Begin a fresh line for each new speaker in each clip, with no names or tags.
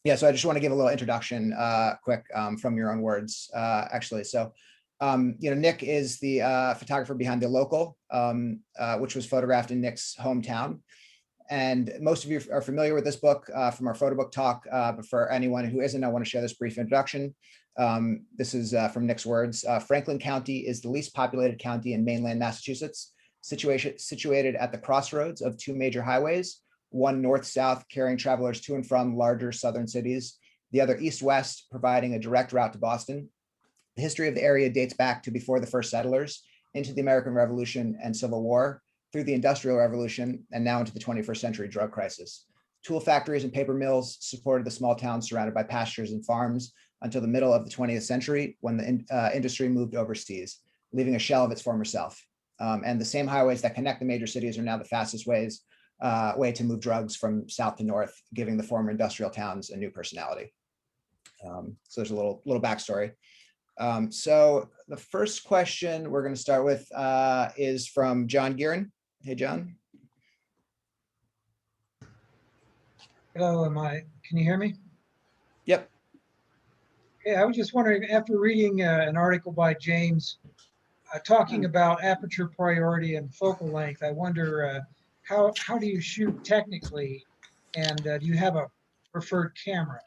Yeah, so I just want to give a little introduction, quick, from your own words, actually. So, Nick is the photographer behind The Local, which was photographed in Nick's hometown. And most of you are familiar with this book from our photo book talk, but for anyone who isn't, I want to share this brief introduction. This is from Nick's words. Franklin County is the least populated county in mainland Massachusetts, situated at the crossroads of two major highways, one north-south carrying travelers to and from larger southern cities, the other east-west providing a direct route to Boston. The history of the area dates back to before the first settlers, into the American Revolution and Civil War, through the Industrial Revolution, and now into the 21st century drug crisis. Tool factories and paper mills supported the small towns surrounded by pastures and farms until the middle of the 20th century, when the industry moved overseas, leaving a shell of its former self. And the same highways that connect the major cities are now the fastest way to move drugs from south to north, giving the former industrial towns a new personality. So there's a little backstory. So the first question we're going to start with is from John Gearin. Hey, John.
Hello, can you hear me?
Yep.
Okay, I was just wondering, after reading an article by James talking about aperture priority and focal length, I wonder how do you shoot technically, and do you have a preferred camera?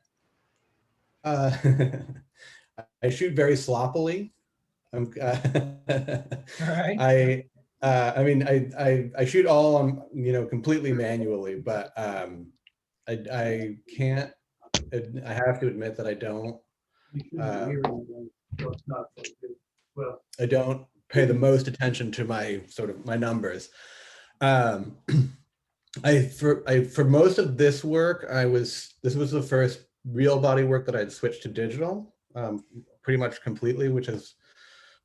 I shoot very sloppily.
All right.
I mean, I shoot all completely manually, but I can't. I have to admit that I don't. I don't pay the most attention to my numbers. For most of this work, this was the first real body work that I'd switched to digital, pretty much completely, which is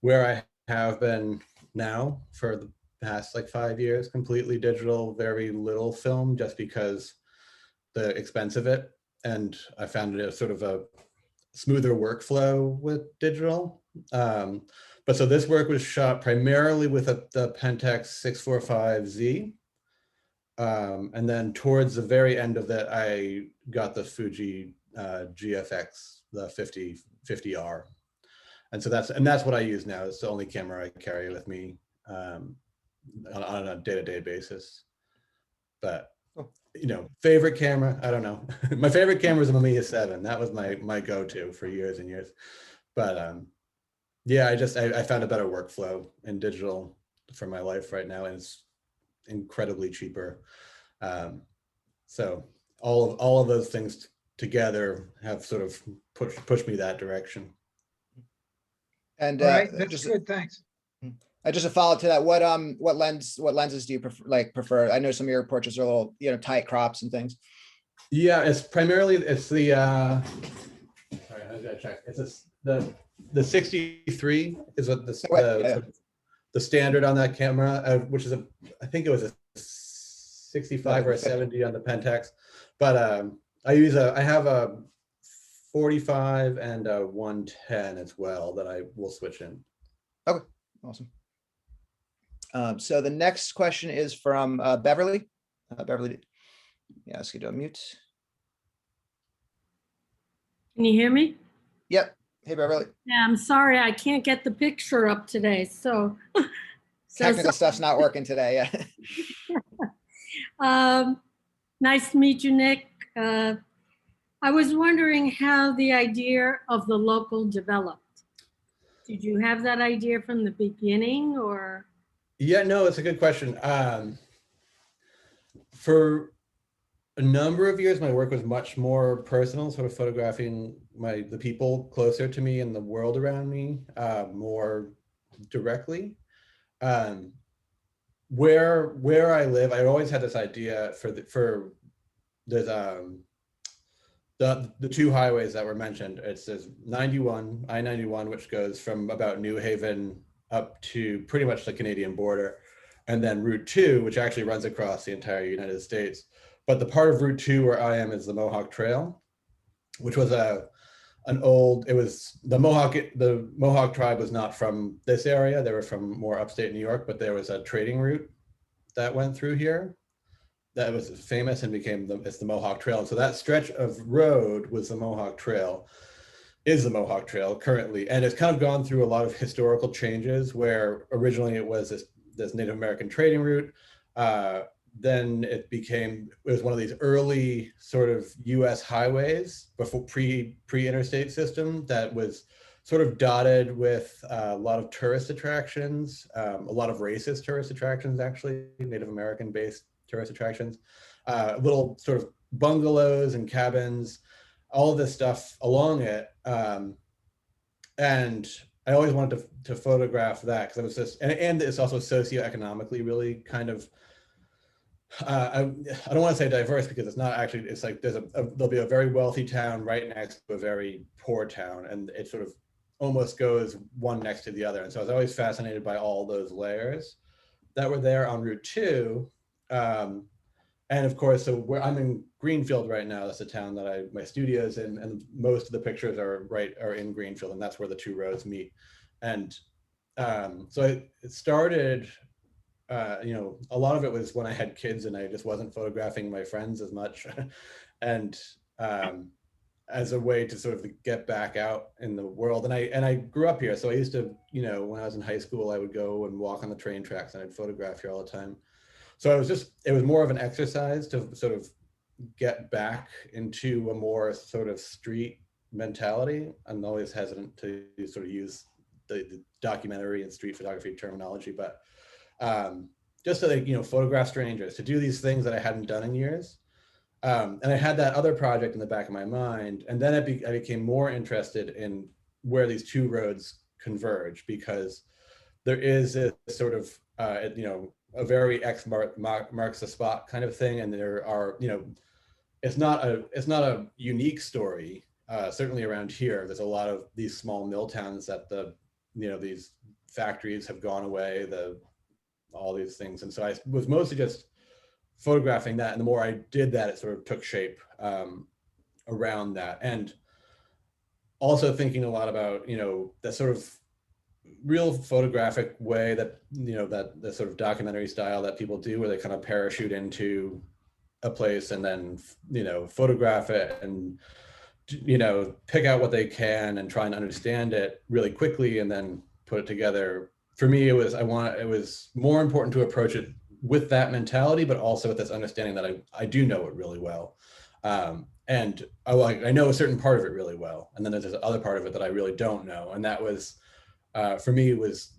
where I have been now for the past 5 years, completely digital, very little film, just because the expense of it. And I found it a sort of a smoother workflow with digital. But so this work was shot primarily with the Pentax 645Z. And then towards the very end of that, I got the Fuji GFX, the 50R. And so that's what I use now. It's the only camera I carry with me on a day-to-day basis. But favorite camera, I don't know. My favorite camera is a Mamiya 7. That was my go-to for years and years. But yeah, I found a better workflow in digital for my life right now, and it's incredibly cheaper. So all of those things together have sort of pushed me that direction.
And
right, that's good. Thanks.
Just a follow up to that. What lenses do you prefer? I know some of your portraits are a little tight crops and things.
Yeah, it's the sorry, I gotta check. It's the 63 is what the standard on that camera, which is I think it was a 65 or a 70 on the Pentax, but I have a 45 and a 110 as well that I will switch in.
Okay, awesome. So the next question is from Beverly. Beverly, yeah, ask you to unmute.
Can you hear me?
Yep. Hey, Beverly.
Yeah, I'm sorry, I can't get the picture up today. So
technical stuff's not working today.
Yeah. Nice to meet you, Nick. I was wondering how the idea of The Local developed. Did you have that idea from the beginning, or?
Yeah, no, it's a good question. For a number of years, my work was much more personal, sort of photographing the people closer to me and the world around me more directly. Where I live, I always had this idea for there's the two highways that were mentioned. It's I-91, which goes from about New Haven up to pretty much the Canadian border, and then Route 2, which actually runs across the entire United States. But the part of Route 2 where I am is the Mohawk Trail, which was the Mohawk tribe was not from this area. They were from more upstate New York, but there was a trading route that went through here. that was famous and became it's the Mohawk Trail. And so that stretch of road was the Mohawk Trail, is the Mohawk Trail currently. And it's kind of gone through a lot of historical changes where originally it was this Native American trading route. Then it was one of these early sort of US highways before pre-interstate system that was sort of dotted with a lot of tourist attractions, a lot of racist tourist attractions, actually, Native American based tourist attractions, little sort of bungalows and cabins, all of this stuff along it. And I always wanted to photograph that because it was just, and it's also socioeconomically really kind of, I don't want to say diverse because it's not actually, it's like there'll be a very wealthy town right next to a very poor town, and it sort of almost goes one next to the other. And so I was always fascinated by all those layers that were there on Route 2. And of course, so where I'm in Greenfield right now, that's the town that my studio's in, and most of the pictures are in Greenfield, and that's where the two roads meet. And so it started, a lot of it was when I had kids and I just wasn't photographing my friends as much. And as a way to sort of get back out in the world. And I grew up here. So I used to, when I was in high school, I would go and walk on the train tracks and I'd photograph here all the time. So it was more of an exercise to sort of get back into a more sort of street mentality. I'm always hesitant to sort of use the documentary and street photography terminology, but just to photograph strangers, to do these things that I hadn't done in years. And I had that other project in the back of my mind. And then I became more interested in where these two roads converge, because there is this sort of, a very X marks the spot kind of thing. And there are, it's not a unique story. Certainly around here, there's a lot of these small mill towns that these factories have gone away, all these things. And so I was mostly just photographing that. And the more I did that, it sort of took shape around that. And also thinking a lot about, that sort of real photographic way that, that the sort of documentary style that people do, where they kind of parachute into a place and then, photograph it and, pick out what they can and try and understand it really quickly and then put it together. For me, it was more important to approach it with that mentality, but also with this understanding that I do know it really well. And I know a certain part of it really well. And then there's this other part of it that I really don't know. And that was, for me, was,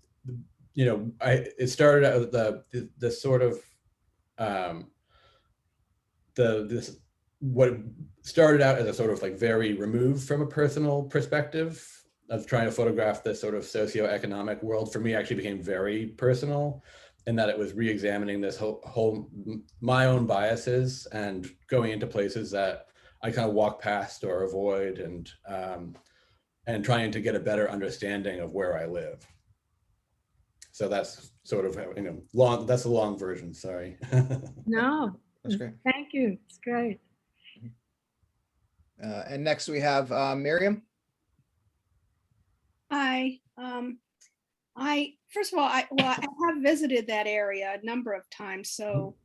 it started out with the sort of, what started out as a sort of like very removed from a personal perspective of trying to photograph this sort of socioeconomic world, for me actually became very personal, in that it was re-examining this whole my own biases and going into places that I kind of walk past or avoid, and trying to get a better understanding of where I live. So that's sort of, that's a long version, sorry.
No,
That's great.
thank you. It's great.
And next we have Miriam.
Hi. First of all, I have visited that area a number of times, so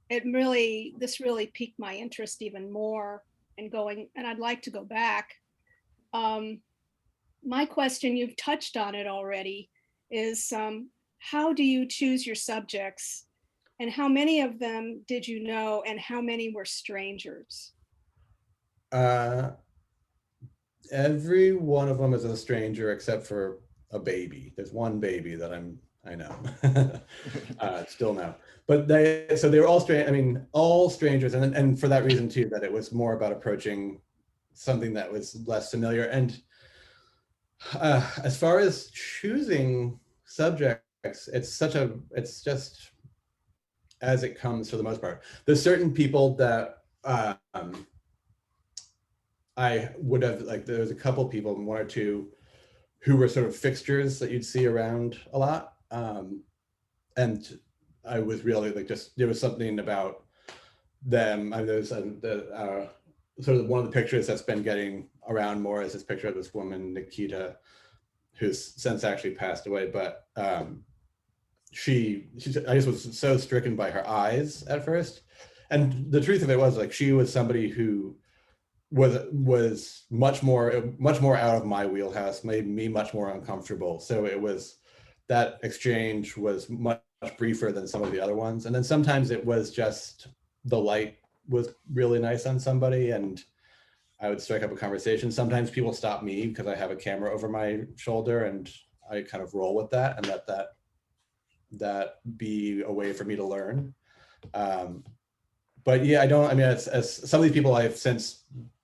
this really piqued my interest even more in going, and I'd like to go back. My question, you've touched on it already, is how do you choose your subjects, and how many of them did you know, and how many were strangers?
Every one of them is a stranger except for a baby. There's one baby that I know, still know. But they were all all strangers, and for that reason too, that it was more about approaching something that was less familiar. And as far as choosing subjects, it's just as it comes for the most part. There's certain people that I would have, there was a couple people, one or two, who were sort of fixtures that you'd see around a lot. And I was really there was something about them. There's sort of one of the pictures that's been getting around more is this picture of this woman, Nikita, who's since actually passed away. But I just was so stricken by her eyes at first. and the truth of it was, like, she was somebody who was much more out of my wheelhouse, made me much more uncomfortable. So it was, that exchange was much briefer than some of the other ones. And then sometimes it was just the light was really nice on somebody and I would strike up a conversation. Sometimes people stop me because I have a camera over my shoulder and I kind of roll with that and let that be a way for me to learn. But yeah, I mean, as some of these people I've since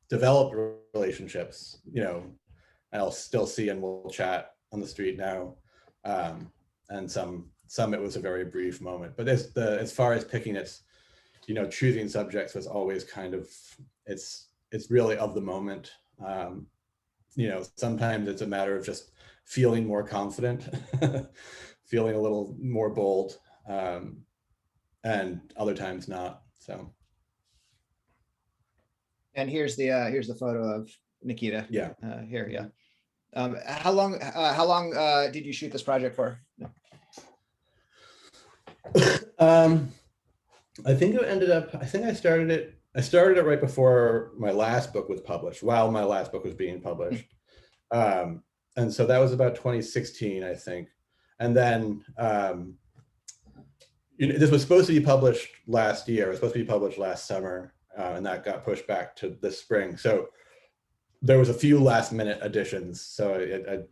developed relationships, you know, I'll still see and we'll chat on the street now. And some it was a very brief moment, but as far as picking it, you know, choosing subjects was always kind of, it's really of the moment. You know, sometimes it's a matter of just feeling more confident, feeling a little more bold, and other times not. So.
And here's the photo of Nikita.
Yeah.
Here, yeah. How long did you shoot this project for?
I think it ended up, I started it right before my last book was published, while my last book was being published. And so that was about 2016, I think. And then, you know, this was supposed to be published last year. It was supposed to be published last summer, and that got pushed back to this spring. So there was a few last minute additions. So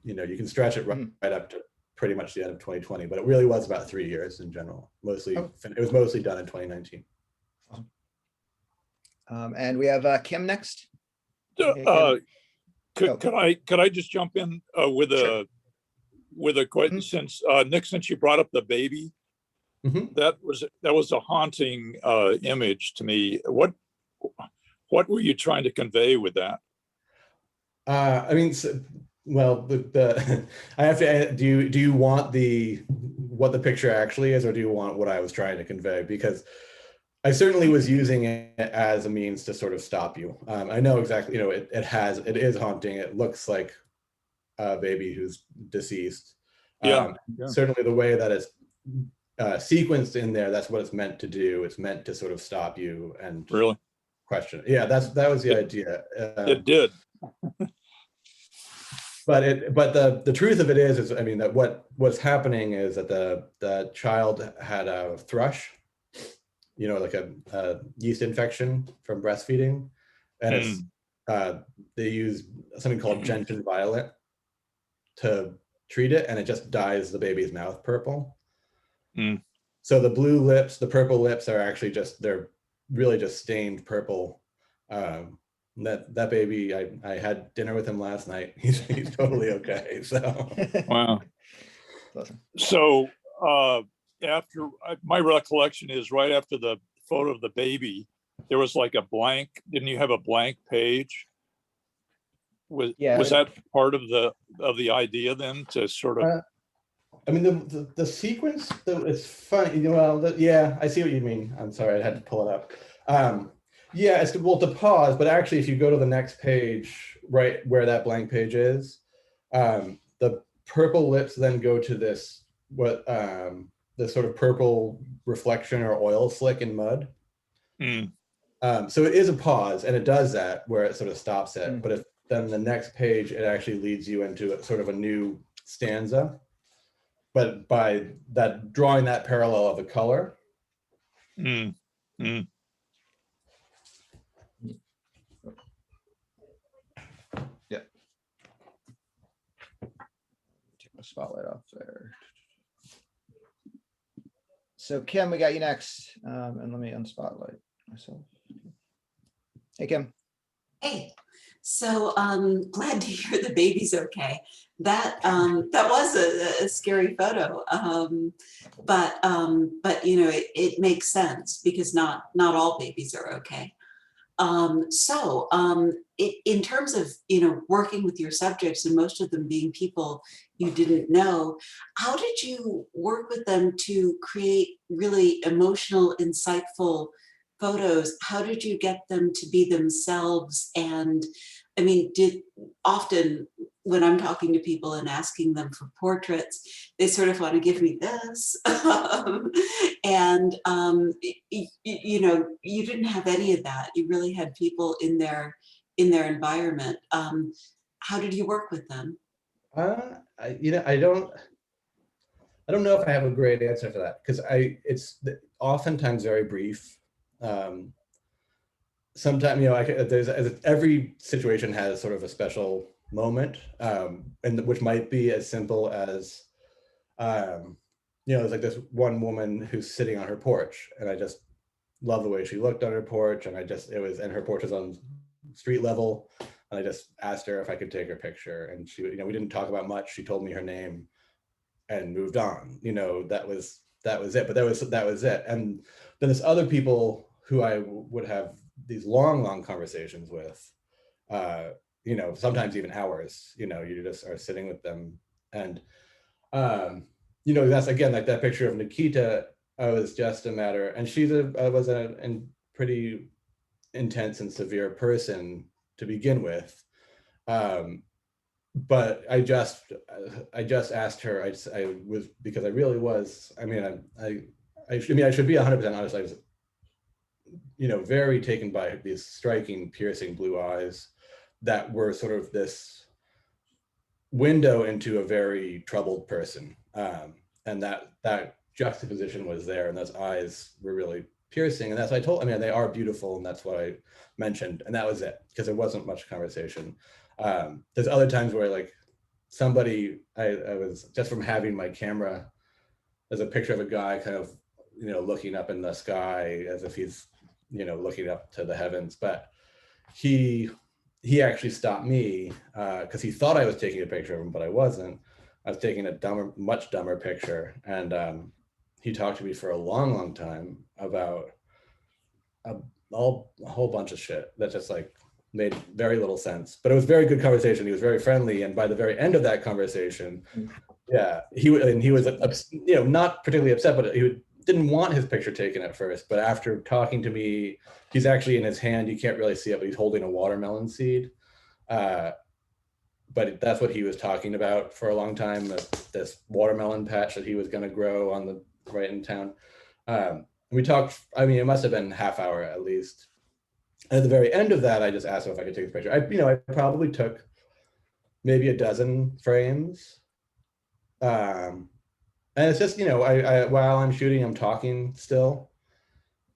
you know, you can stretch it right up to pretty much the end of 2020, but it really was about 3 years in general. Mostly, it was mostly done in 2019.
And we have Kim next.
Could I just jump in with a question? Since Nick, since you brought up the baby, that was a haunting image to me. What were you trying to convey with that?
I mean, well, I have to. Do you want what the picture actually is, or do you want what I was trying to convey? Because I certainly was using it as a means to sort of stop you. I know exactly. You know, it is haunting. It looks like a baby who's deceased.
Yeah.
Certainly, the way that it's sequenced in there, that's what it's meant to do. It's meant to sort of stop you and
Really
question. Yeah, that was the idea.
It did.
But the truth of it is I mean, that what was happening is that the child had a thrush, you know, like a yeast infection from breastfeeding, and it's they use something called gentian violet to treat it, and it just dyes the baby's mouth purple. So the blue lips, the purple lips are actually they're really just stained purple. That baby, I had dinner with him last night. He's totally okay. So
Wow.
Awesome.
So after my recollection is right after the photo of the baby, there was like a blank. Didn't you have a blank page? Was that part of the idea then to sort of?
I mean, the sequence, it's funny. You know, well, yeah, I see what you mean. I'm sorry, I had to pull it up. Yeah, it's to pause, but actually, if you go to the next page, right where that blank page is, the purple lips then go to this this sort of purple reflection or oil slick in mud. So it is a pause, and it does that where it sort of stops it. But then the next page, it actually leads you into sort of a new stanza. But by that drawing that parallel of the color.
Yeah. Take the spotlight off there. So Kim, we got you next. And let me unspotlight myself. Hey, Kim.
Hey, so glad to hear the baby's okay. That was a scary photo, but you know, it makes sense because not all babies are okay. In terms of, you know, working with your subjects and most of them being people you didn't know, how did you work with them to create really emotional, insightful photos? How did you get them to be themselves? And I mean, often when I'm talking to people and asking them for portraits, they sort of want to give me this. You know, you didn't have any of that. You really had people in their environment. How did you work with them?
You know, I don't know if I have a great answer for that, because it's oftentimes very brief. Sometimes, you know, every situation has sort of a special moment, and which might be as simple as, you know, it's like this one woman who's sitting on her porch, and I just love the way she looked on her porch, and and her porch is on street level, and I just asked her if I could take her picture, and she, you know, we didn't talk about much. She told me her name and moved on. You know, that was it. But that was it. And then there's other people who I would have these long conversations with, you know, sometimes even hours. You know, you just are sitting with them, and you know, that's again like that picture of Nikita. I was just a matter, and she was a pretty intense and severe person to begin with. But I just asked her. I was, because I really was. I mean, I should be 100% honest. I was, you know, very taken by these striking, piercing blue eyes that were sort of this window into a very troubled person, and that juxtaposition was there, and those eyes were really piercing, and that's what I told. I mean, they are beautiful, and that's what I mentioned, and that was it, because there wasn't much conversation. There's other times where like somebody, I was just from having my camera, there's a picture of a guy kind of, you know, looking up in the sky as if he's, you know, looking up to the heavens, but he actually stopped me because he thought I was taking a picture of him, but I wasn't. I was taking a much dumber picture, and he talked to me for a long time about a whole bunch of shit that just like made very little sense, but it was very good conversation. He was very friendly, and by the very end of that conversation, yeah, he was, you know, not particularly upset, but he didn't want his picture taken at first. But after talking to me, he's actually, in his hand, you can't really see it, but he's holding a watermelon seed. But that's what he was talking about for a long time, this watermelon patch that he was going to grow on the right in town. We talked, I mean, it must have been half hour at least. And at the very end of that, I just asked him if I could take a picture. I probably took maybe a dozen frames. And it's just, you know, I while I'm shooting, I'm talking still.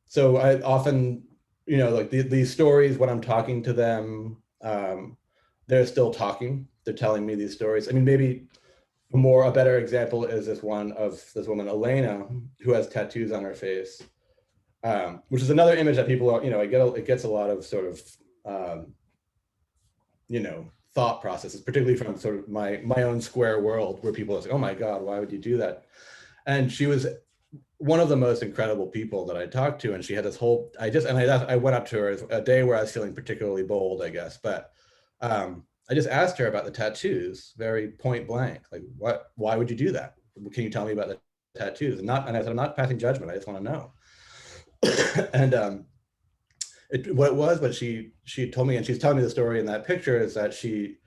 So I often, you know, like these stories, when I'm talking to them, they're still talking. They're telling me these stories. I mean, maybe a better example is this one of this woman, Elena, who has tattoos on her face. Which is another image that people are, you know, it gets a lot of sort of, you know, thought processes, particularly from sort of my own square world, where people are like, oh my God, why would you do that? And she was one of the most incredible people that I talked to. And she had this whole, I went up to her a day where I was feeling particularly bold, I guess. But I just asked her about the tattoos, very point blank, like, why would you do that? Can you tell me about the tattoos? And I said, I'm not passing judgment. I just want to know. And what she told me, and she's telling me the story in that picture, is that she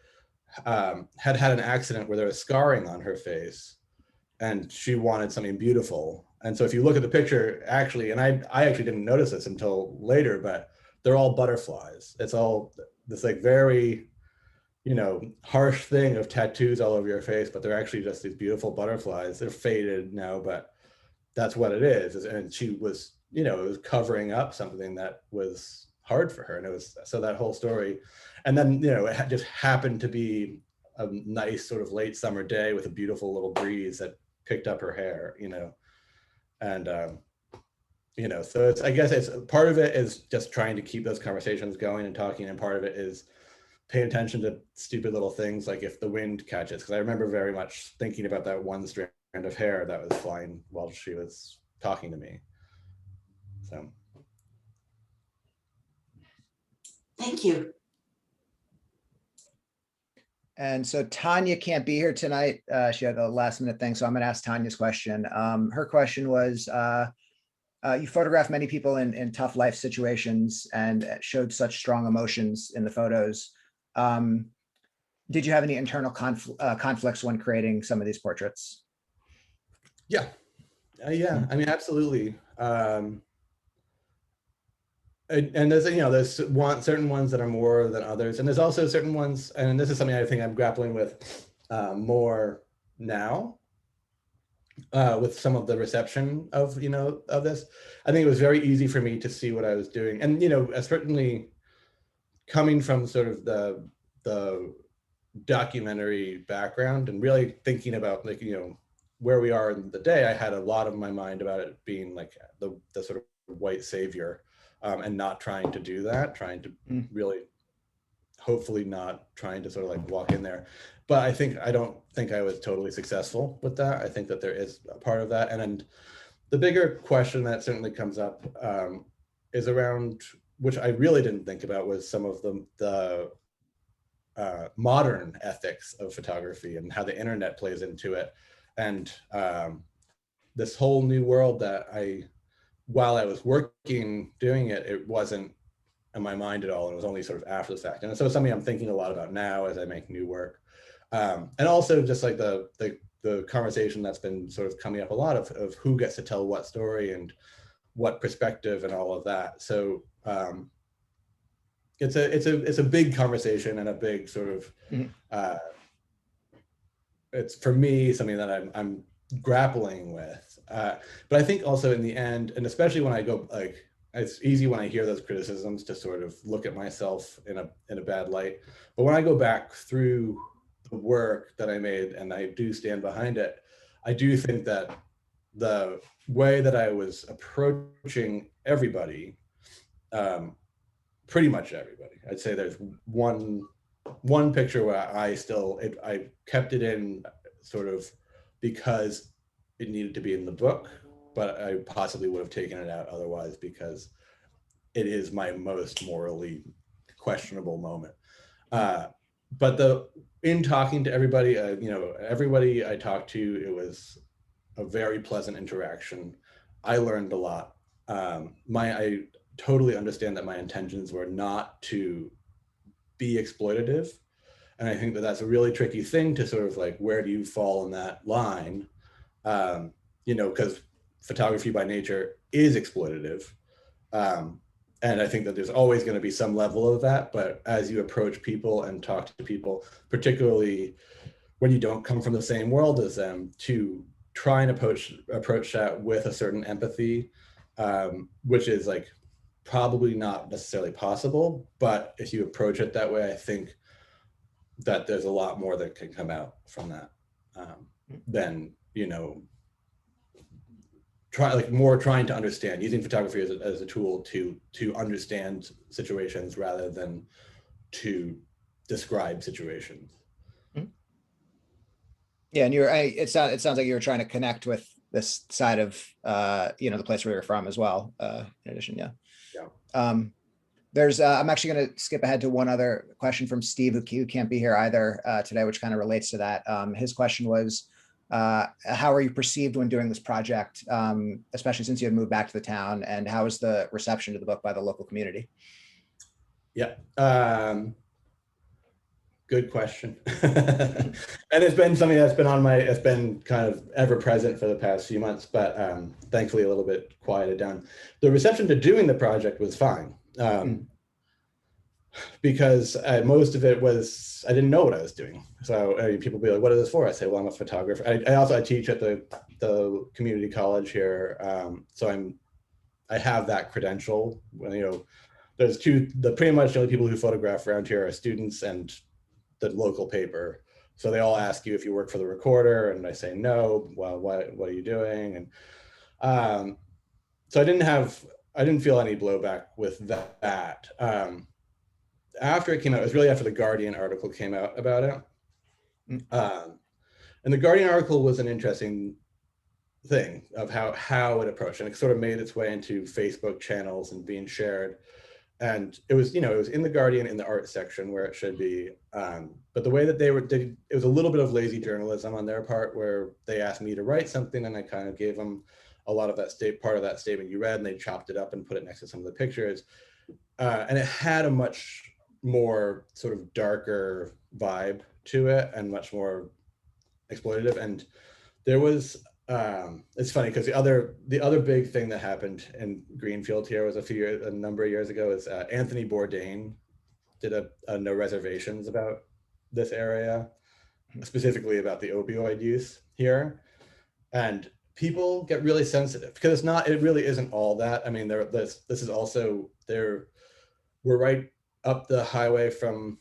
had an accident where there was scarring on her face, and she wanted something beautiful. And so if you look at the picture, actually, and I actually didn't notice this until later, but they're all butterflies. It's all this like very, you know, harsh thing of tattoos all over your face, but they're actually just these beautiful butterflies. They're faded now, but that's what it is. And she was, you know, it was covering up something that was hard for her. And it was, so that whole story. And then, you know, it just happened to be a nice sort of late summer day with a beautiful little breeze that picked up her hair, you know. And, you know, so it's, I guess it's part of it is just trying to keep those conversations going and talking. And part of it is paying attention to stupid little things, like if the wind catches. Because I remember very much thinking about that one strand of hair that was flying while she was talking to me. So.
Thank you.
And so Tanya can't be here tonight. She had a last minute thing. So I'm going to ask Tanya's question. Her question was, you photographed many people in tough life situations and showed such strong emotions in the photos. Did you have any internal conflicts when creating some of these portraits?
Yeah. Yeah, I mean, absolutely. And there's, there's certain ones that are more than others. And there's also certain ones, and this is something I think I'm grappling with more now with some of the reception of, of this. I think it was very easy for me to see what I was doing. And, certainly coming from sort of the documentary background and really thinking about like, where we are in the day, I had a lot of my mind about it being like the sort of white savior, and not trying to do that, trying to really, hopefully not trying to sort of like walk in there. But I don't think I was totally successful with that. I think that there is a part of that. And then the bigger question that certainly comes up is around, which I really didn't think about, was some of the modern ethics of photography and how the internet plays into it. And this whole new world that while I was working, doing it, it wasn't in my mind at all. It was only sort of after the fact. And so it's something I'm thinking a lot about now as I make new work. And also just like the conversation that's been sort of coming up a lot of who gets to tell what story and what perspective and all of that. So it's a big conversation and a big sort of, it's for me something that I'm grappling with. But I think also in the end, and especially when I go like, it's easy when I hear those criticisms to sort of look at myself in a bad light. But when I go back through the work that I made and I do stand behind it, I do think that the way that I was approaching everybody, pretty much everybody, I'd say there's one picture where I kept it in sort of because it needed to be in the book, but I possibly would have taken it out otherwise because it is my most morally questionable moment. But in talking to everybody, everybody I talked to, it was a very pleasant interaction. I learned a lot. I totally understand that my intentions were not to be exploitative. And I think that that's a really tricky thing to sort of like, where do you fall in that line? Because photography by nature is exploitative. And I think that there's always going to be some level of that. But as you approach people and talk to people, particularly when you don't come from the same world as them, to try and approach that with a certain empathy, which is like probably not necessarily possible. But if you approach it that way, I think that there's a lot more that can come out from that than, trying to understand, using photography as a tool to understand situations rather than to describe situations.
Yeah, and it sounds like you were trying to connect with this side of the place where you're from as well. In addition, yeah. I'm actually going to skip ahead to one other question from Steve, who can't be here either today, which kind of relates to that. His question was, how are you perceived when doing this project, especially since you had moved back to the town, and how was the reception to the book by the local community?
Yeah, good question. And it's been something that's been it's been kind of ever present for the past few months, but thankfully a little bit quieted down. The reception to doing the project was fine. Because most of it was, I didn't know what I was doing. So people be like, what is this for? I say, well, I'm a photographer. I teach at the community college here. So I have that credential. There's pretty much the only people who photograph around here are students and the local paper. So they all ask you if you work for the Recorder, and I say, no, well, what are you doing? And so I didn't feel any blowback with that. After it came out, it was really after the Guardian article came out about it. And the Guardian article was an interesting thing of how it approached, and it sort of made its way into Facebook channels and being shared. And it was, it was in the Guardian in the art section where it should be. But the way that it was a little bit of lazy journalism on their part, where they asked me to write something and I kind of gave them a lot of that part of that statement you read, and they chopped it up and put it next to some of the pictures. And it had a much more sort of darker vibe to it and much more exploitative. And there was, it's funny because the other big thing that happened in Greenfield here was a number of years ago is Anthony Bourdain did a no reservations about this area, specifically about the opioid use here. And people get really sensitive because it really isn't all that. I mean, this is also we're right up the highway from,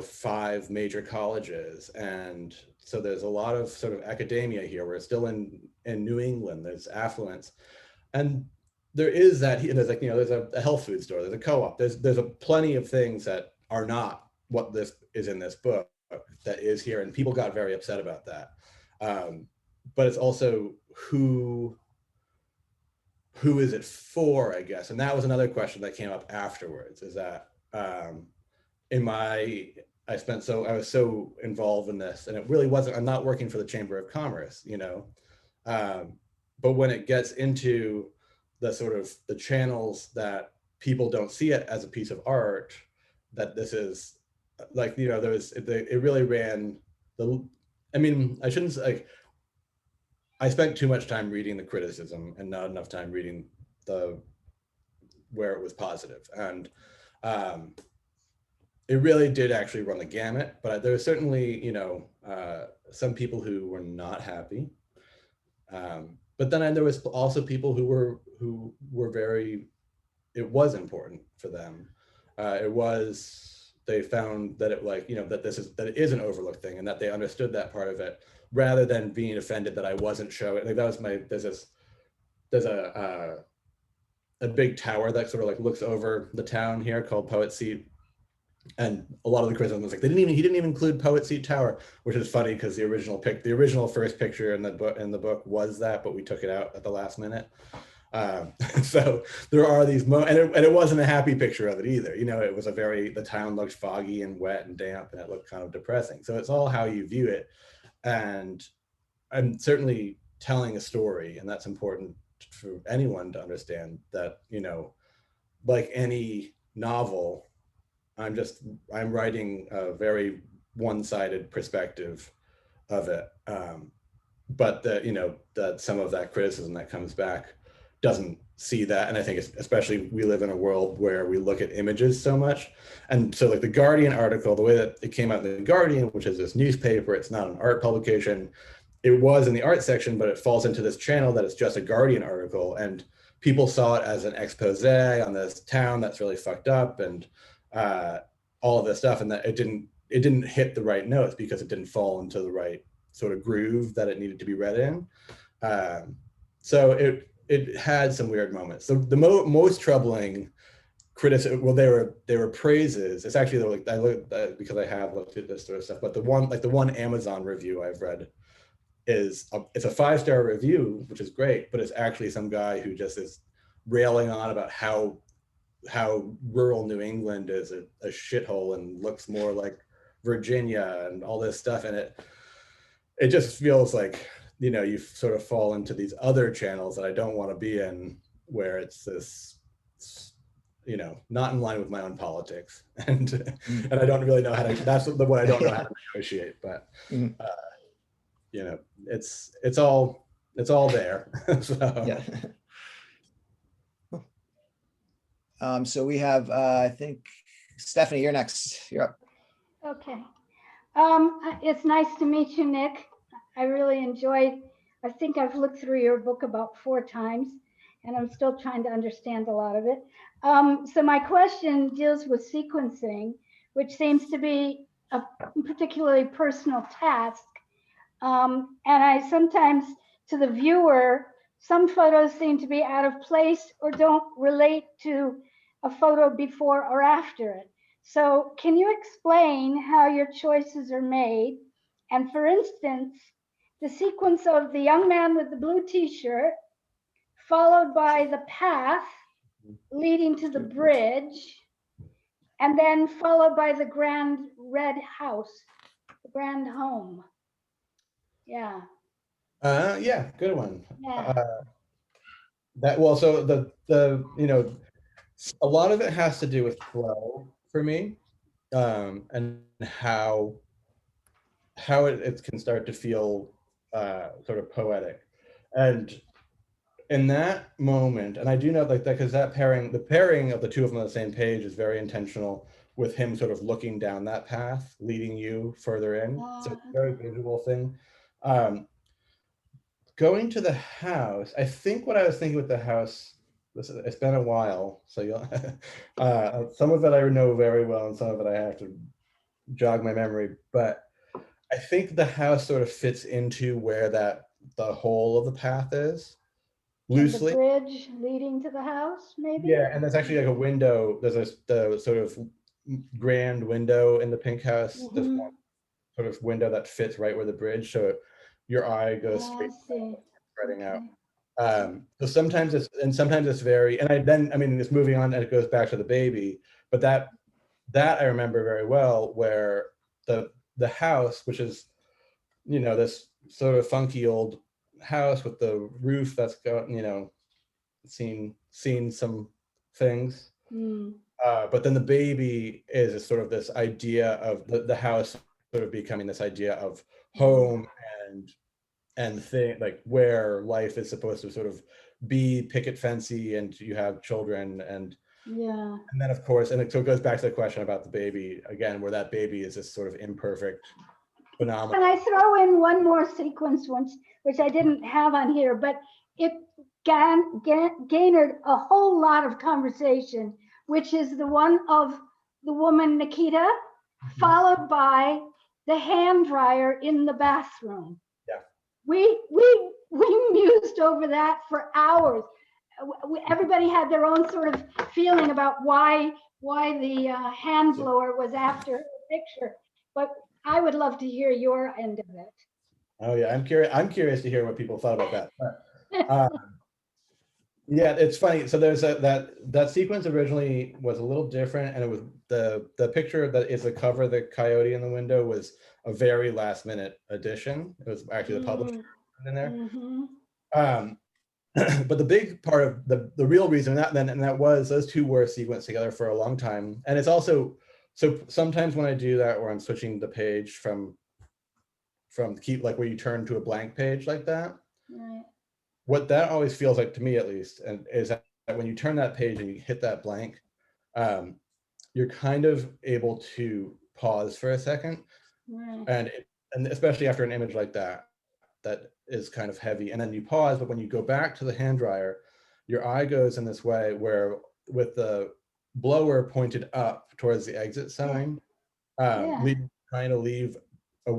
5 major colleges. And so there's a lot of sort of academia here. We're still in New England, there's affluence. And there is that, there's like, there's a health food store, there's a co-op, there's a plenty of things that are not what this is in this book that is here. And people got very upset about that. But it's also who is it for, I guess. And that was another question that came up afterwards, is that I was so involved in this, and it really wasn't, I'm not working for the Chamber of Commerce, but when it gets into the sort of the channels that people don't see it as a piece of art, that this is like, it really ran I shouldn't say, I spent too much time reading the criticism and not enough time reading where it was positive. And it really did actually run the gamut, but there were certainly, some people who were not happy. But then there was also people who were very, it was important for them. They found that that it is an overlooked thing, and that they understood that part of it, rather than being offended that I wasn't showing. Like, that was there's a big tower that sort of like looks over the town here called Poet Seat. And a lot of the criticism was like, he didn't even include Poet Seat Tower, which is funny because the original first picture in the book was that, but we took it out at the last minute. So there are these moments, and it wasn't a happy picture of it either. It was the town looked foggy and wet and damp, and it looked kind of depressing. So it's all how you view it. And I'm certainly telling a story, and that's important for anyone to understand that, like any novel, I'm writing a very one-sided perspective of it. But that some of that criticism that comes back doesn't see that. And I think especially we live in a world where we look at images so much. And so like the Guardian article, the way that it came out in the Guardian, which is this newspaper, it's not an art publication. It was in the art section, but it falls into this channel that it's just a Guardian article. And people saw it as an expose on this town that's really fucked up, and all of this stuff. And that it didn't hit the right notes because it didn't fall into the right sort of groove that it needed to be read in. So it had some weird moments. So the most troubling criticism, well, they were praises. It's actually like, I looked because I have looked at this sort of stuff, but the one Amazon review I've read it's a 5-star review, which is great, but it's actually some guy who just is railing on about how rural New England is a shithole and looks more like Virginia and all this stuff. And it just feels like, you sort of fall into these other channels that I don't want to be in, where it's this, not in line with my own politics. And I don't really know how to, that's what I don't know how to negotiate, but it's all there. So.
Yeah. So we have, I think, Stephanie, you're next. You're up.
Okay. It's nice to meet you, Nick. I really enjoyed, I think I've looked through your book about 4 times, and I'm still trying to understand a lot of it. So my question deals with sequencing, which seems to be a particularly personal task. And I sometimes, to the viewer, some photos seem to be out of place or don't relate to a photo before or after it. So can you explain how your choices are made? And for instance, the sequence of the young man with the blue t-shirt, followed by the path leading to the bridge, and then followed by the grand red house, the grand home. Yeah.
Yeah, good one.
Yeah.
So the a lot of it has to do with flow for me, and how it can start to feel sort of poetic. And in that moment, and I do know like that because the pairing of the two of them on the same page is very intentional, with him sort of looking down that path, leading you further in. So it's a very visual thing. Going to the house, I think what I was thinking with the house, it's been a while, so you'll some of it I know very well, and some of it I have to jog my memory. But I think the house sort of fits into where the whole of the path is, loosely.
And the bridge leading to the house, maybe?
Yeah, and there's actually like a window. There's the sort of grand window in the pink house. There's one sort of window that fits right where the bridge, so your eye goes straight spreading out. So sometimes it's very, and I mean, it's moving on and it goes back to the baby, but that I remember very well, where the house, which is, you know, this sort of funky old house with the roof that's got, you know, seen some things. But then the baby is sort of this idea of the house sort of becoming this idea of home and thing, like where life is supposed to sort of be picket fencey, and you have children, and then of course, and so it goes back to the question about the baby again, where that baby is this sort of imperfect phenomenon.
Can I throw in one more sequence which I didn't have on here, but it garnered a whole lot of conversation, which is the one of the woman Nikita, followed by the hand dryer in the bathroom.
Yeah.
We mused over that for hours. Everybody had their own sort of feeling about why the hand blower was after the picture, but I would love to hear your end of it.
Oh yeah, I'm curious to hear what people thought about that. Yeah, it's funny. So there's that sequence originally was a little different, and it was the picture that is the cover of the coyote in the window was a very last minute addition. It was actually the publisher in there. But the big part of the real reason that was those two were sequenced together for a long time, and it's also so sometimes when I do that, or I'm switching the page from keep, like where you turn to a blank page like that.
Right.
What that always feels like to me, at least, and is that when you turn that page and you hit that blank, you're kind of able to pause for a second, and especially after an image like that is kind of heavy, and then you pause. But when you go back to the hand dryer, your eye goes in this way where, with the blower pointed up towards the exit sign, trying to leave a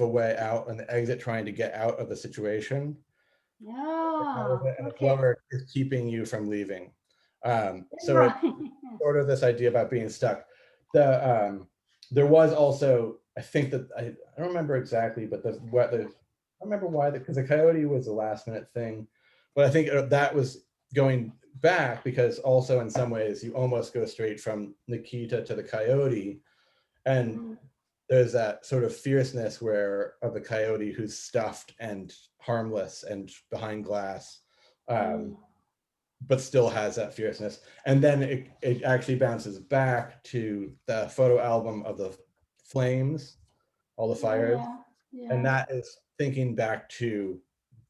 way out, and the exit trying to get out of the situation. And the blower is keeping you from leaving. So it's sort of this idea about being stuck. There was also, I think that I don't remember exactly, but I don't remember why, because the coyote was a last minute thing, but I think that was going back because also in some ways you almost go straight from Nikita to the coyote, and there's that sort of fierceness of the coyote who's stuffed and harmless and behind glass, but still has that fierceness. And then it actually bounces back to the photo album of the flames, all the fires. And that is thinking back to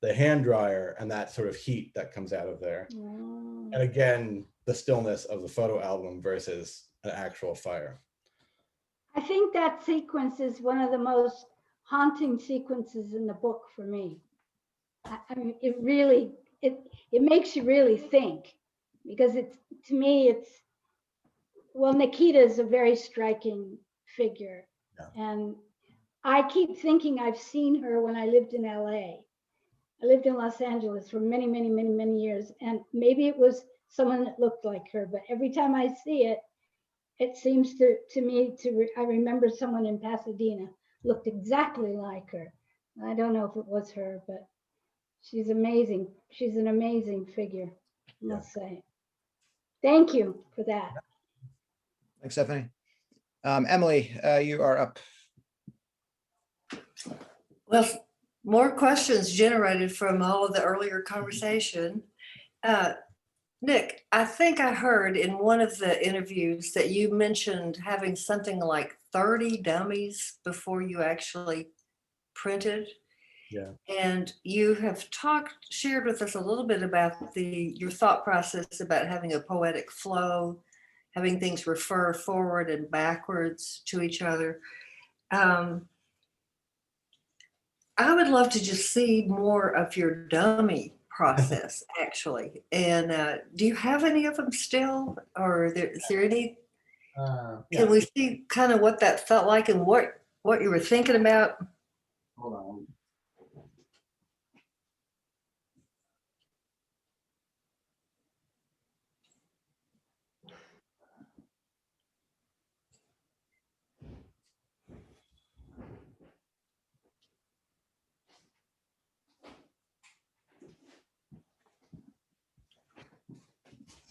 the hand dryer and that sort of heat that comes out of there. And again, the stillness of the photo album versus an actual fire.
I think that sequence is one of the most haunting sequences in the book for me. I mean, it really, it makes you really think, because to me, well, Nikita is a very striking figure. And I keep thinking I've seen her when I lived in LA. I lived in Los Angeles for many, many, many, many years. And maybe it was someone that looked like her, but every time I see it, it seems to me I remember someone in Pasadena looked exactly like her. I don't know if it was her, but she's amazing. She's an amazing figure, I must say. Thank you for that.
Thanks, Stephanie. Emily, you are up.
Well, more questions generated from all of the earlier conversation. Nick, I think I heard in one of the interviews that you mentioned having something like 30 dummies before you actually printed.
Yeah.
And you have shared with us a little bit about your thought process about having a poetic flow, having things refer forward and backwards to each other. I would love to just see more of your dummy process, actually. And do you have any of them still, or is there any?
Yeah.
Can we see kind of what that felt like and what you were thinking about?
Hold on.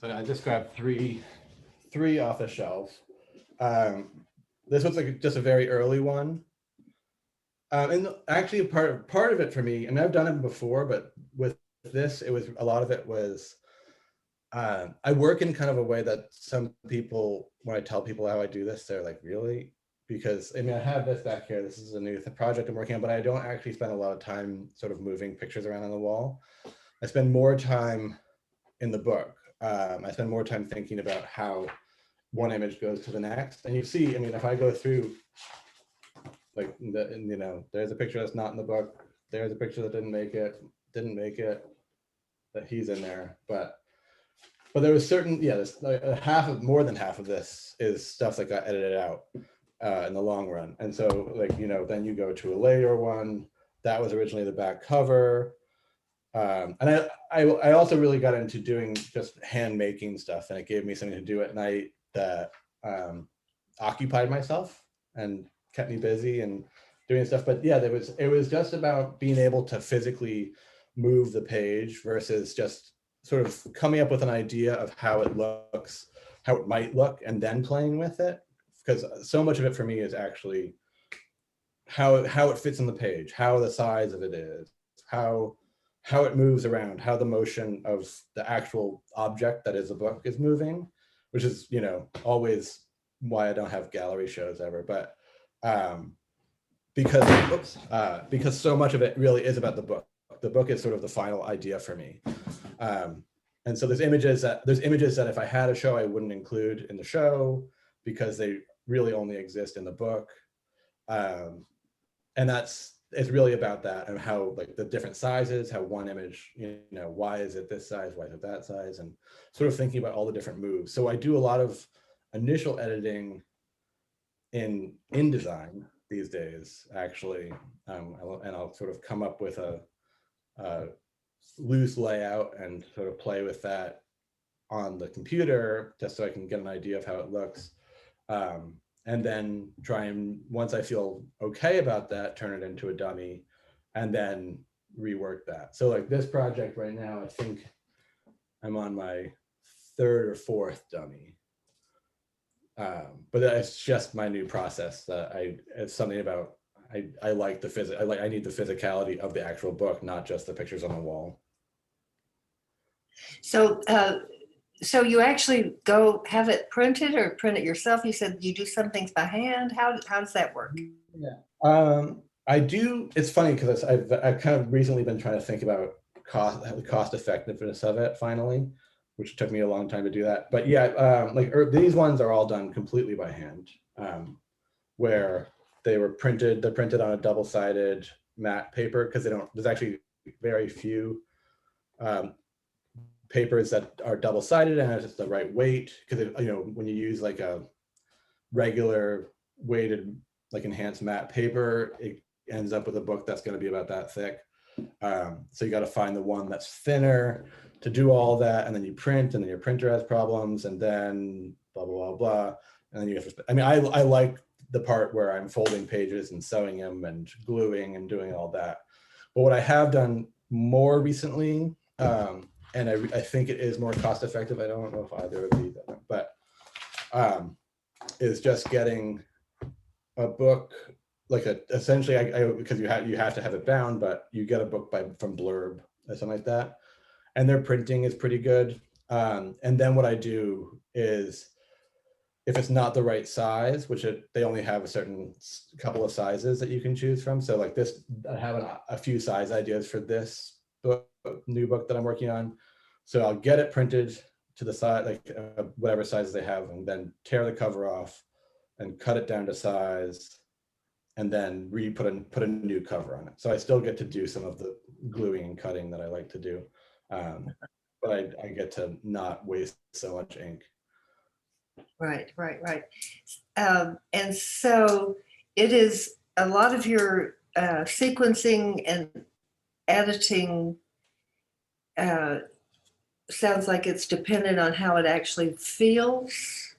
So I just grabbed three off the shelves. This was like just a very early one. And actually part of it for me, and I've done it before, but with this, it was a lot of it was, I work in kind of a way that some people, when I tell people how I do this, they're like, really? Because I mean, I have this back here. This is a new project I'm working on, but I don't actually spend a lot of time sort of moving pictures around on the wall. I spend more time in the book. I spend more time thinking about how one image goes to the next. And you see, I mean, if I go through, like, you know, there's a picture that's not in the book. There's a picture that didn't make it, that he's in there. But there was certain, yeah, there's more than half of this is stuff that got edited out in the long run. And so, like, you know, then you go to a later one that was originally the back cover. And I also really got into doing just hand making stuff, and it gave me something to do at night that occupied myself and kept me busy and doing stuff. But yeah, it was just about being able to physically move the page versus just sort of coming up with an idea of how it looks, how it might look, and then playing with it. Because so much of it for me is actually how it fits in the page, how the size of it is, how it moves around, how the motion of the actual object that is a book is moving, which is, you know, always why I don't have gallery shows ever. But because so much of it really is about the book. The book is sort of the final idea for me. And so there's images that if I had a show, I wouldn't include in the show because they really only exist in the book. And it's really about that and how, like, the different sizes, how one image, you know, why is it this size, why is it that size, and sort of thinking about all the different moves. So I do a lot of initial editing in InDesign these days, actually, and I'll sort of come up with a loose layout and sort of play with that on the computer just so I can get an idea of how it looks. And then try and, once I feel okay about that, turn it into a dummy and then rework that. So like this project right now, I think I'm on my third or fourth dummy. But it's just my new process that it's something about, I like I need the physicality of the actual book, not just the pictures on the wall.
So, so you actually go have it printed or print it yourself? You said you do some things by hand. How does that work?
Yeah, I do. It's funny because I've kind of recently been trying to think about the cost effectiveness of it finally, which took me a long time to do that. But yeah, like these ones are all done completely by hand, where they're printed on a double-sided matte paper because there's actually very few papers that are double-sided and it's the right weight, because you know, when you use like a regular weighted, like enhanced matte paper, it ends up with a book that's going to be about that thick. So you got to find the one that's thinner to do all that, and then you print, and then your printer has problems, and then blah blah blah blah, and then you have to. I mean, I like the part where I'm folding pages and sewing them and gluing and doing all that. But what I have done more recently, and I think it is more cost effective. I don't know if either of these, but is just getting a book, like essentially, because you have to have it bound, but you get a book from Blurb or something like that, and their printing is pretty good. And then what I do is, if it's not the right size, which they only have a certain couple of sizes that you can choose from. So like this, I have a few size ideas for this book, new book that I'm working on. So I'll get it printed to the size, like whatever sizes they have, and then tear the cover off and cut it down to size, and then put a new cover on it. So I still get to do some of the gluing and cutting that I like to do, but I get to not waste so much ink.
Right. And so it is a lot of your sequencing and editing sounds like it's dependent on how it actually feels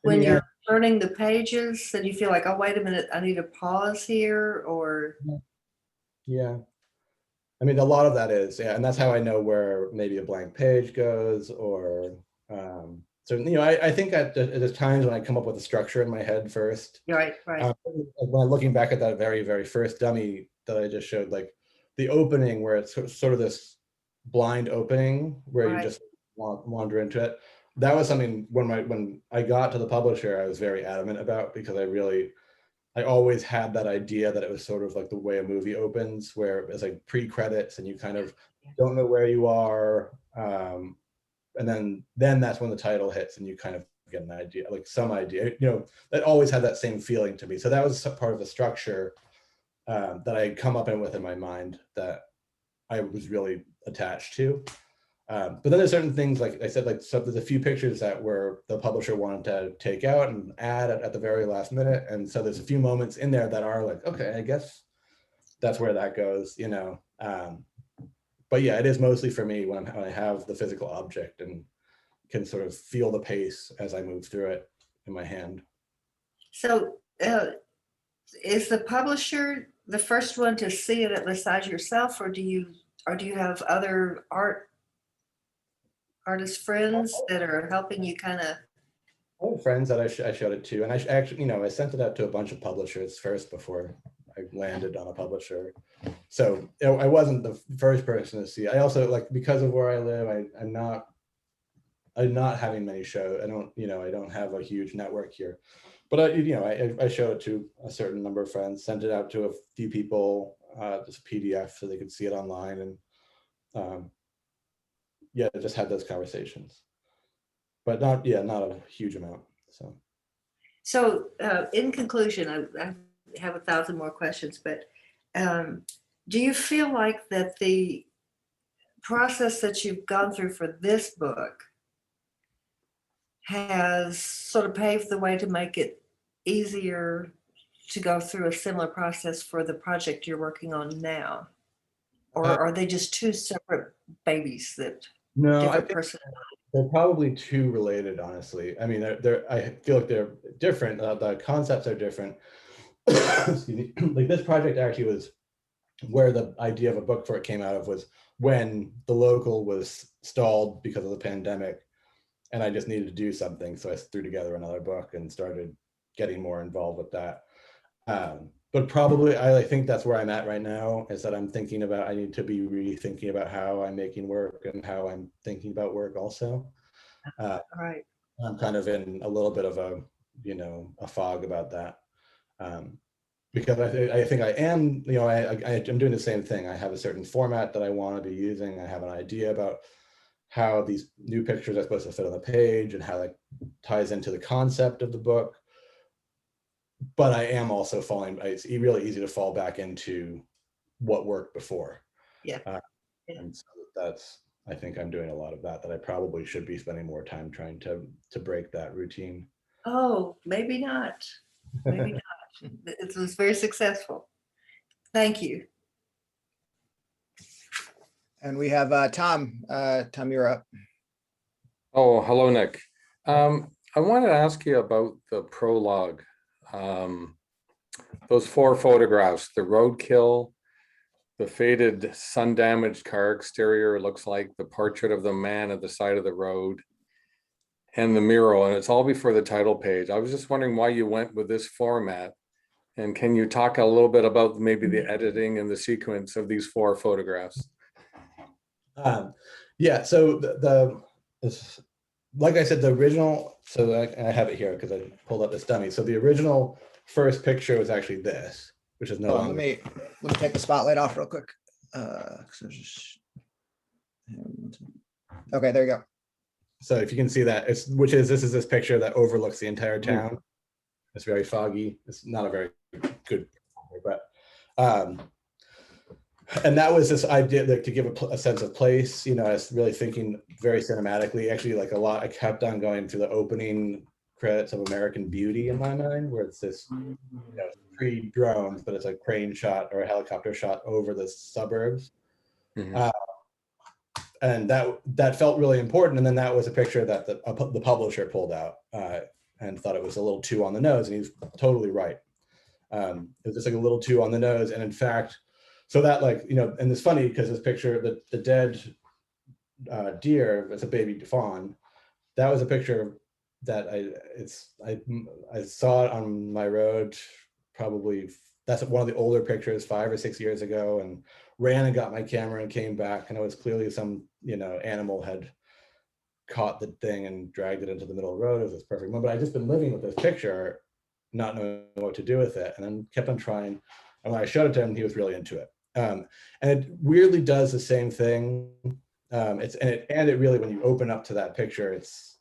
when
Yeah.
you're turning the pages and you feel like, oh, wait a minute, I need a pause here, or.
Yeah. I mean, a lot of that is, yeah, and that's how I know where maybe a blank page goes, or so, you know, I think there's times when I come up with a structure in my head first.
Right.
When I'm looking back at that very, very first dummy that I just showed, like the opening where it's sort of this blind opening where you just wander into it. That was something when I got to the publisher, I was very adamant about, because I always had that idea that it was sort of like the way a movie opens, where it's like pre-credits and you kind of don't know where you are. And then that's when the title hits and you kind of get an idea, like some idea, you know, that always had that same feeling to me. So that was part of the structure that I had come up with in my mind that I was really attached to. But then there's certain things, like I said, like, so there's a few pictures that were the publisher wanted to take out and add at the very last minute. And so there's a few moments in there that are like, okay, I guess that's where that goes, you know. But yeah, it is mostly for me when I have the physical object and can sort of feel the pace as I move through it in my hand.
So is the publisher the first one to see it at the size yourself, or do you have other artist friends that are helping you kind of?
I have friends that I showed it to, and I actually, you know, I sent it out to a bunch of publishers first before I landed on a publisher. So you know, I wasn't the first person to see it. I also, like, because of where I live, I'm not having many shows. I don't have a huge network here, but I showed it to a certain number of friends, sent it out to a few people, just PDF so they could see it online, and yeah, just had those conversations, but not a huge amount.
So in conclusion, I have 1,000 more questions, but do you feel like that the process that you've gone through for this book has sort of paved the way to make it easier to go through a similar process for the project you're working on now? Or are they just two separate babies that different personalities?
They're probably two related, honestly. I mean, I feel like they're different. The concepts are different. Excuse me. Like this project actually was where the idea of a book for it came out of, was when the local was stalled because of the pandemic, and I just needed to do something. So I threw together another book and started getting more involved with that. But probably, I think that's where I'm at right now, is that I'm thinking about, I need to be rethinking about how I'm making work and how I'm thinking about work also.
Right.
I'm kind of in a little bit of a fog about that. Because I think I am, I'm doing the same thing. I have a certain format that I want to be using. I have an idea about how these new pictures are supposed to fit on the page and how that ties into the concept of the book. But I am also it's really easy to fall back into what worked before.
Yeah.
And so I think I'm doing a lot of that I probably should be spending more time trying to break that routine.
Oh, maybe not. Maybe not. It was very successful. Thank you.
And we have Tom. Tom, you're up.
Oh, hello, Nick. I wanted to ask you about the prologue. Those 4 photographs, the roadkill, the faded sun-damaged car exterior, looks like the portrait of the man at the side of the road, and the mural, and it's all before the title page. I was just wondering why you went with this format, and can you talk a little bit about maybe the editing and the sequence of these 4 photographs?
Yeah, so it's, like I said, the original, so I have it here because I pulled up this dummy. So the original first picture was actually this, which is no
Hold on,
longer.
let me take the spotlight off real quick. Okay, there you go.
So if you can see that, this is this picture that overlooks the entire town. It's very foggy. It's not a very good, but and that was this idea, like, to give a sense of place. You know, I was really thinking very cinematically. Actually, like a lot, I kept on going through the opening credits of American Beauty in my mind, where it's this, you know, 3 drones, but it's a crane shot or a helicopter shot over the suburbs. And that felt really important. And then that was a picture that the publisher pulled out and thought it was a little too on the nose, and he's totally right. It was just like a little too on the nose. And in fact, so that, like, you know, and it's funny because this picture, the dead deer, it's a baby fawn. That was a picture that I saw it on my road, probably, that's one of the older pictures 5 or 6 years ago, and ran and got my camera and came back, and it was clearly some, you know, animal had caught the thing and dragged it into the middle of the road. It was this perfect moment. But I just been living with this picture, not knowing what to do with it, and then kept on trying. And when I showed it to him, he was really into it. And it weirdly does the same thing. It really, when you open up to that picture, it's,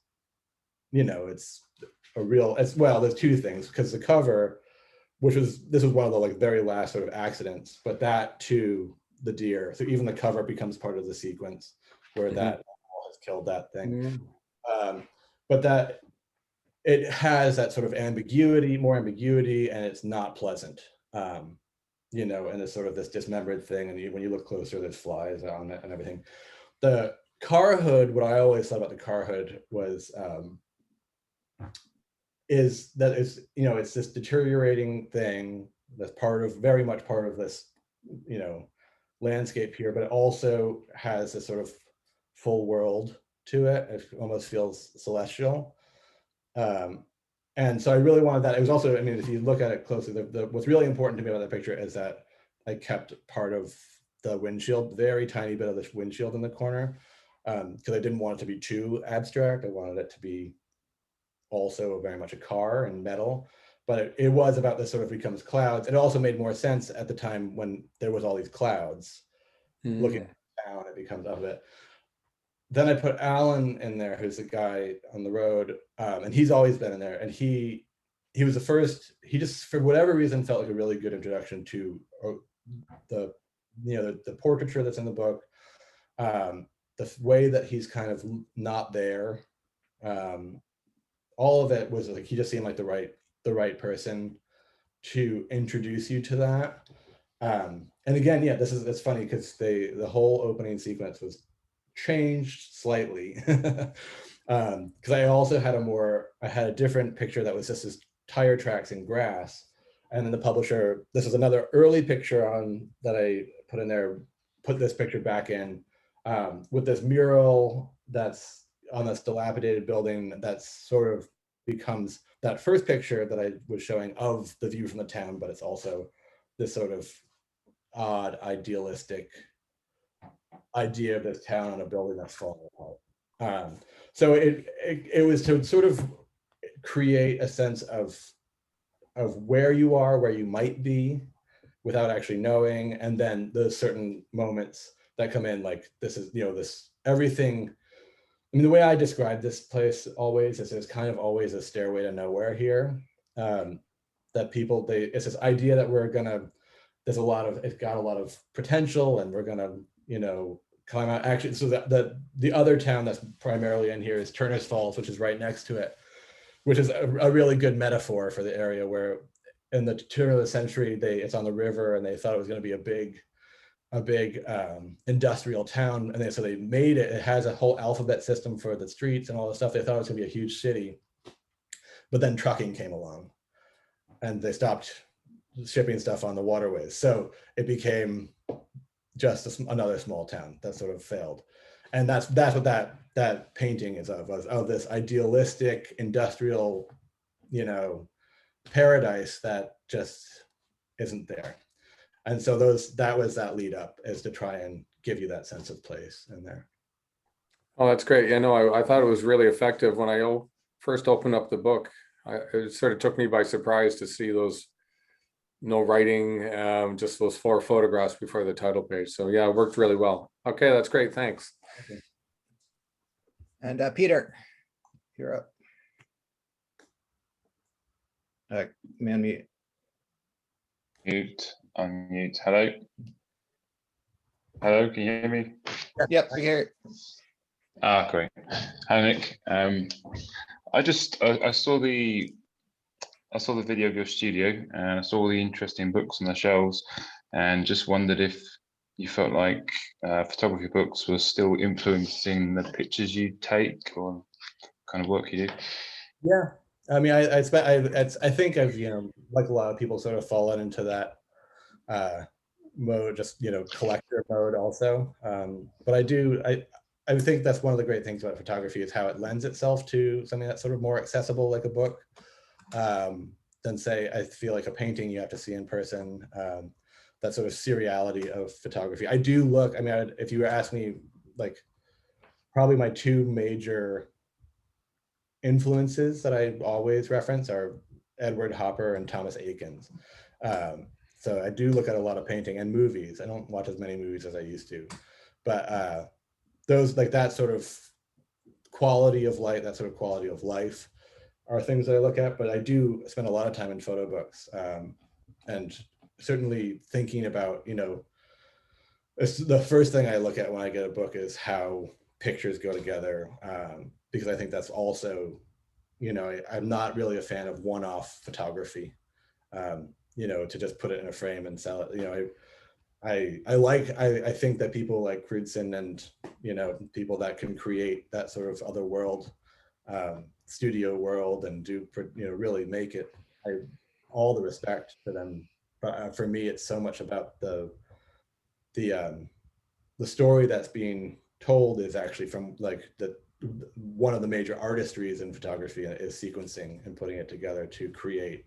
you know, it's a real, as well, there's 2 things, because the cover, this was one of the, like, very last sort of accidents, but that too, the deer, so even the cover becomes part of the sequence where that has killed that thing. But that it has that sort of ambiguity, more ambiguity, and it's not pleasant. You know, and it's sort of this dismembered thing, and when you look closer, there's flies on it and everything. The car hood, what I always thought about the car hood was, is that it's, you know, it's this deteriorating thing that's very much part of this, you know, landscape here, but it also has this sort of full world to it. It almost feels celestial. And so I really wanted that. It was also, I mean, if you look at it closely, what's really important to me about that picture is that I kept part of the windshield, very tiny bit of the windshield in the corner, because I didn't want it to be too abstract. I wanted it to be also very much a car and metal, but it was about this sort of becomes clouds. It also made more sense at the time when there was all these clouds looking down, it becomes of it. Then I put Alan in there, who's the guy on the road, and he's always been in there. And he was the first. He just, for whatever reason, felt like a really good introduction to the, you know, the portraiture that's in the book, the way that he's kind of not there. All of it was like, he just seemed like the right person to introduce you to that. And again, yeah, it's funny because the whole opening sequence was changed slightly, because I also had a different picture that was just this tire tracks in grass, and then the publisher, this was another early picture that I put in there, put this picture back in, with this mural that's on this dilapidated building that sort of becomes that first picture that I was showing of the view from the town, but it's also this sort of odd, idealistic idea of this town and a building that's falling apart. So it was to sort of create a sense of where you are, where you might be, without actually knowing, and then the certain moments that come in, like this is, you know, this everything. I mean, the way I describe this place always is there's kind of always a stairway to nowhere here. That people, it's this idea that it's got a lot of potential, and we're gonna, you know, climb out. Actually, so that the other town that's primarily in here is Turner's Falls, which is right next to it, which is a really good metaphor for the area where in the turn of the century, it's on the river, and they thought it was going to be a big industrial town, and so they made it. It has a whole alphabet system for the streets and all the stuff. They thought it was going to be a huge city, but then trucking came along, and they stopped shipping stuff on the waterways. So it became just another small town that sort of failed. And that's what that painting is of this idealistic industrial, you know, paradise that just isn't there. And so that was that lead up, is to try and give you that sense of place in there.
Oh, that's great. Yeah, no, I thought it was really effective when I first opened up the book. It sort of took me by surprise to see those no writing, just those 4 photographs before the title page. So yeah, it worked really well. Okay, that's great. Thanks.
And Peter, you're up. Man, mute.
Mute, unmute. Hello? Hello, can you hear me?
Yep, we hear it.
Ah, great. Hi, Nick. I saw the video of your studio and I saw all the interesting books on the shelves and just wondered if you felt like photography books were still influencing the pictures you take or kind of work you do.
Yeah, I mean, I think I've, like a lot of people, sort of fallen into that mode, just collector mode also. But I think that's one of the great things about photography is how it lends itself to something that's sort of more accessible, like a book, than say, I feel like a painting you have to see in person. That sort of seriality of photography. I do look. I mean, if you were asking me, like, probably my 2 major influences that I always reference are Edward Hopper and Thomas Eakins. So I do look at a lot of painting and movies. I don't watch as many movies as I used to, but those, like, that sort of quality of light, that sort of quality of life are things that I look at. But I do spend a lot of time in photo books, and certainly thinking about, the first thing I look at when I get a book is how pictures go together, because I think that's also, I'm not really a fan of one-off photography, to just put it in a frame and sell it. I think that people like Crutzen and, people that can create that sort of other world, studio world, and do, really make it, all the respect for them. But for me, it's so much about the story that's being told is actually from, like, one of the major artistries in photography is sequencing and putting it together to create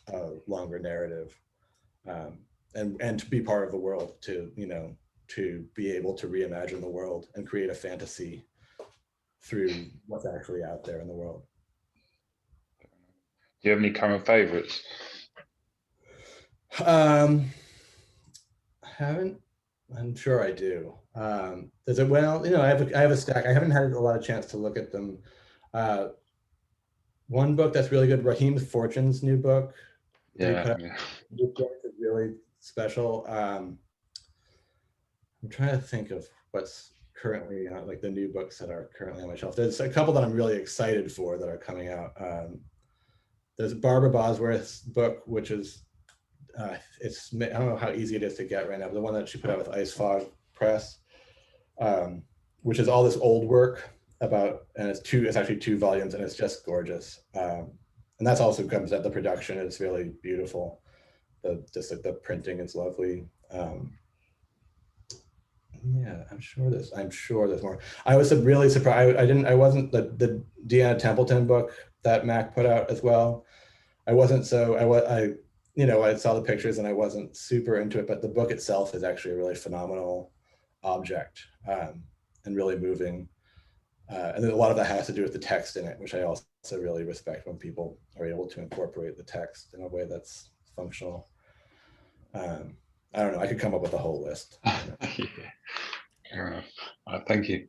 a longer narrative, and to be part of the world, to be able to reimagine the world and create a fantasy through what's actually out there in the world.
Do you have any current favorites?
I'm sure I do. There's I have a stack. I haven't had a lot of chance to look at them. One book that's really good, Raheem's Fortune's new book.
Yeah.
Is really special. I'm trying to think of what's currently like the new books that are currently on my shelf. There's a couple that I'm really excited for that are coming out. There's Barbara Bosworth's book, which is I don't know how easy it is to get right now, but the one that she put out with Ice Fog Press, which is all this old work about, and it's actually 2 volumes, and it's just gorgeous. And that's also comes at the production. It's really beautiful. Just like the printing is lovely. Yeah, I'm sure there's more. I was really surprised. I wasn't the Deanna Templeton book that Mac put out as well. I saw the pictures and I wasn't super into it, but the book itself is actually a really phenomenal object, and really moving. And then a lot of that has to do with the text in it, which I also really respect when people are able to incorporate the text in a way that's functional. I don't know, I could come up with a whole list.
Yeah. Fair enough. Thank you.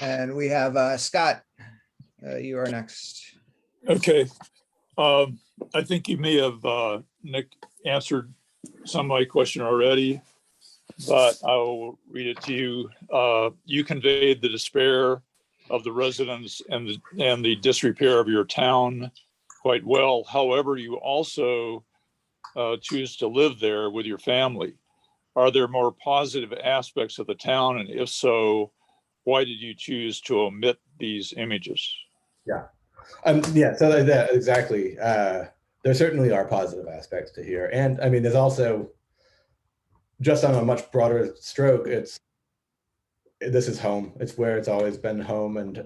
And we have Scott. You are next.
Okay. I think you may have, Nick, answered some of my question already, but I will read it to you. You conveyed the despair of the residents and the disrepair of your town quite well. However, you also choose to live there with your family. Are there more positive aspects of the town? And if so, why did you choose to omit these images?
Yeah. So that exactly. There certainly are positive aspects to here. And I mean, there's also, just on a much broader stroke, this is home. It's where it's always been home. And,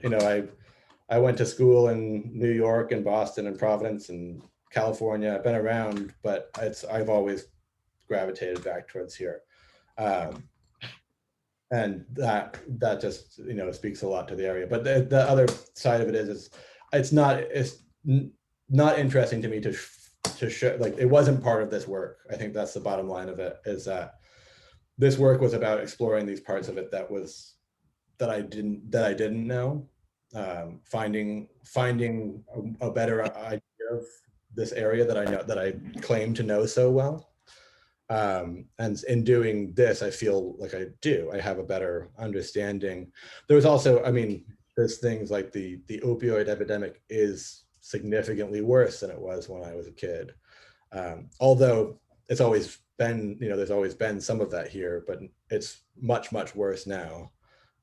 I went to school in New York and Boston and Providence and California. I've been around, but I've always gravitated back towards here. and that just, you know, speaks a lot to the area. But the other side of it is it's not interesting to me to show, like, it wasn't part of this work. I think that's the bottom line of it, is that this work was about exploring these parts of it that I didn't know, finding a better idea of this area that I claim to know so well. And in doing this, I feel like I have a better understanding. There was also, I mean, there's things like the opioid epidemic is significantly worse than it was when I was a kid. Although it's always been, you know, there's always been some of that here, but it's much, much worse now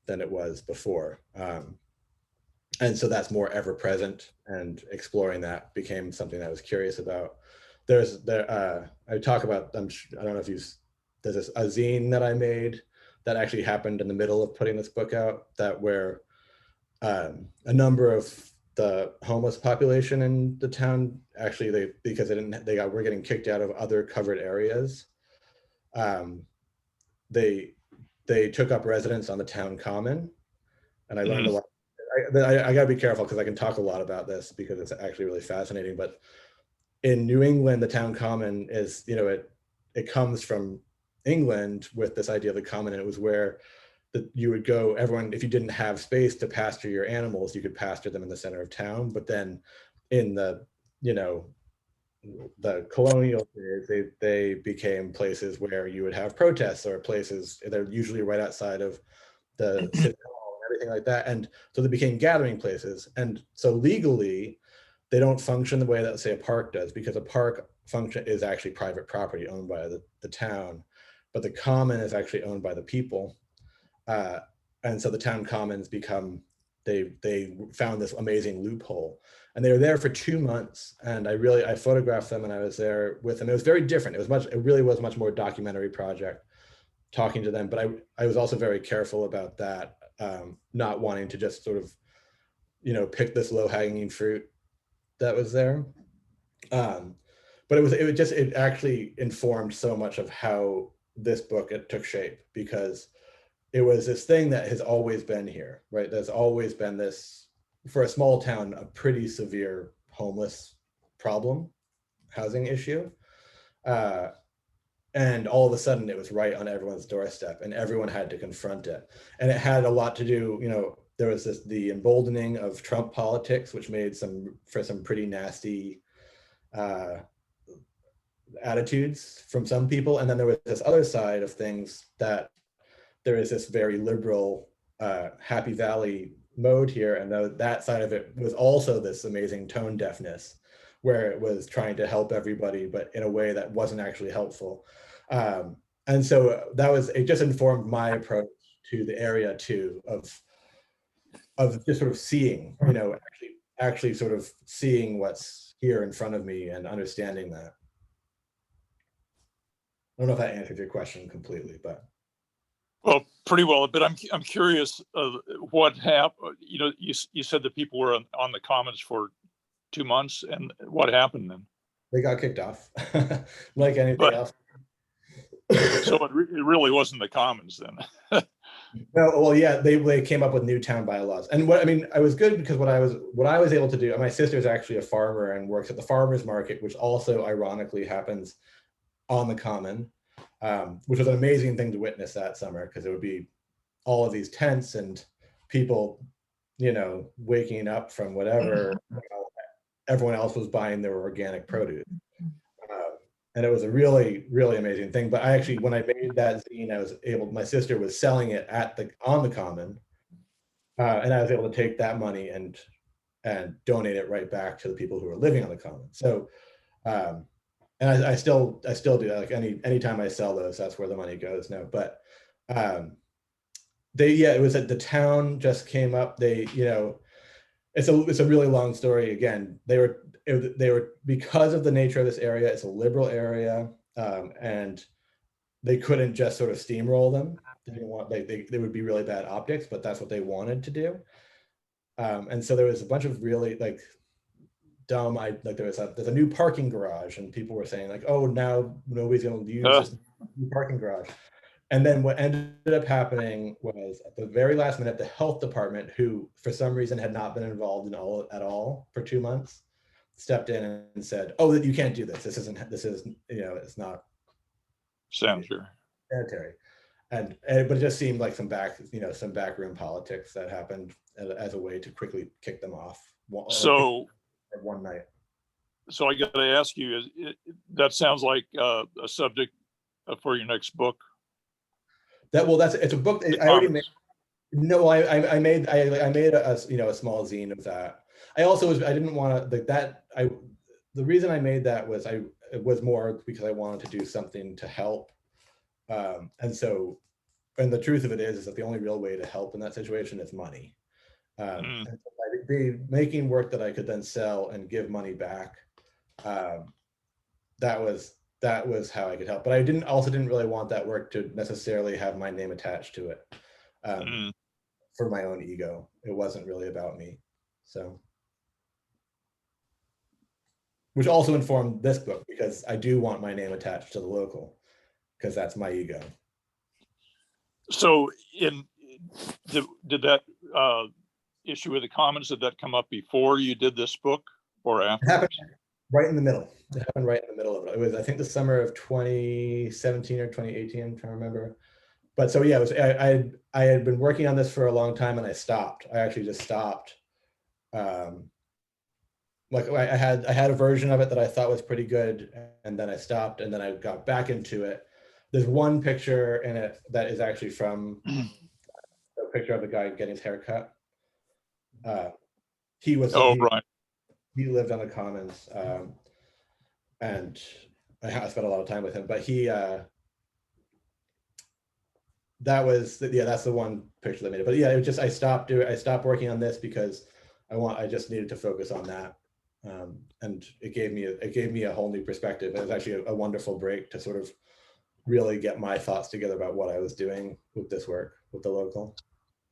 than it was before. And so that's more ever present, and exploring that became something I was curious about. I talk about, I don't know if there's a zine that I made that actually happened in the middle of putting this book out, that where a number of the homeless population in the town, actually because were getting kicked out of other covered areas. They took up residence on the town common, and I learned a lot. I gotta be careful because I can talk a lot about this because it's actually really fascinating. But in New England, the town common is, you know, it comes from England with this idea of the common, and it was where you would go, everyone, if you didn't have space to pasture your animals, you could pasture them in the center of town. But then in the, you know, the colonial days, they became places where you would have protests, or places, they're usually right outside of the city hall and everything like that. And so they became gathering places. And so legally, they don't function the way that, say, a park does, because a park function is actually private property owned by the town, but the common is actually owned by the people. And so the town commons they found this amazing loophole, and they were there for 2 months. And I photographed them, and I was there with them. It was very different. It really was much more documentary project, talking to them. But I was also very careful about that, not wanting to just sort of, you know, pick this low hanging fruit that was there. But it actually informed so much of how this book took shape, because it was this thing that has always been here, right? There's always been this, for a small town, a pretty severe homeless problem, housing issue. And all of a sudden it was right on everyone's doorstep, and everyone had to confront it. And it had a lot to do, you know, there was the emboldening of Trump politics, which made for some pretty nasty attitudes from some people. And then there was this other side of things, that there is this very liberal Happy Valley mode here. And that side of it was also this amazing tone deafness, where it was trying to help everybody, but in a way that wasn't actually helpful. And so it just informed my approach to the area too, of just sort of seeing, you know, actually sort of seeing what's here in front of me and understanding that. I don't know if that answered your question completely, but.
Well, pretty well, but I'm curious what happened. You know, you said that people were on the commons for 2 months, and what happened then?
They got kicked off, like anything else.
So it really wasn't the commons then.
No, well, yeah, they came up with new town bylaws, and I was good, because what I was able to do. My sister's actually a farmer and works at the farmers market, which also ironically happens on the common, which was an amazing thing to witness that summer, because it would be all of these tents and people, you know, waking up from whatever, you know, everyone else was buying their organic produce. And it was a really, really amazing thing. But I actually, when I made that zine, my sister was selling it on the common, and I was able to take that money and donate it right back to the people who were living on the common. So, and I still do that. Like anytime I sell those, that's where the money goes now. But it was that the town just came up. You know, it's a really long story. Again, they were, because of the nature of this area, it's a liberal area, and they couldn't just sort of steamroll them. They didn't want, they would be really bad optics, but that's what they wanted to do. And so there was a bunch of really like dumb, there's a new parking garage, and people were saying like, oh, now nobody's going to use this new parking garage. And then what ended up happening was at the very last minute, the health department, who for some reason had not been involved at all for 2 months, stepped in and said, "Oh, you can't do this. This is, it's not
sanitary."
But it just seemed like some backroom politics that happened as a way to quickly kick them off.
So
one night.
So I got to ask you, that sounds like a subject for your next book?
It's a book I already made. No, I made a small zine of that. I didn't want to the reason I made that was it was more because I wanted to do something to help. And the truth of it is that the only real way to help in that situation is money. And so I'd be making work that I could then sell and give money back. That was how I could help. But I didn't really want that work to necessarily have my name attached to it. For my own ego. It wasn't really about me. So, which also informed this book, because I do want my name attached to the local, because that's my ego.
So did that issue with the Commons, did that come up before you did this book or after?
It happened right in the middle. It happened right in the middle of it. It was, I think, the summer of 2017 or 2018, I'm trying to remember. But so yeah, I had been working on this for a long time, and I stopped. I actually just stopped. Like I had a version of it that I thought was pretty good, and then I stopped, and then I got back into it. There's one picture in it that is actually from a picture of a guy getting his hair cut. He lived on the Commons, and I spent a lot of time with him. But that's the one picture that made it. But yeah, it was just I stopped working on this because I just needed to focus on that, and it gave me a whole new perspective. It was actually a wonderful break to sort of really get my thoughts together about what I was doing with this work with the local.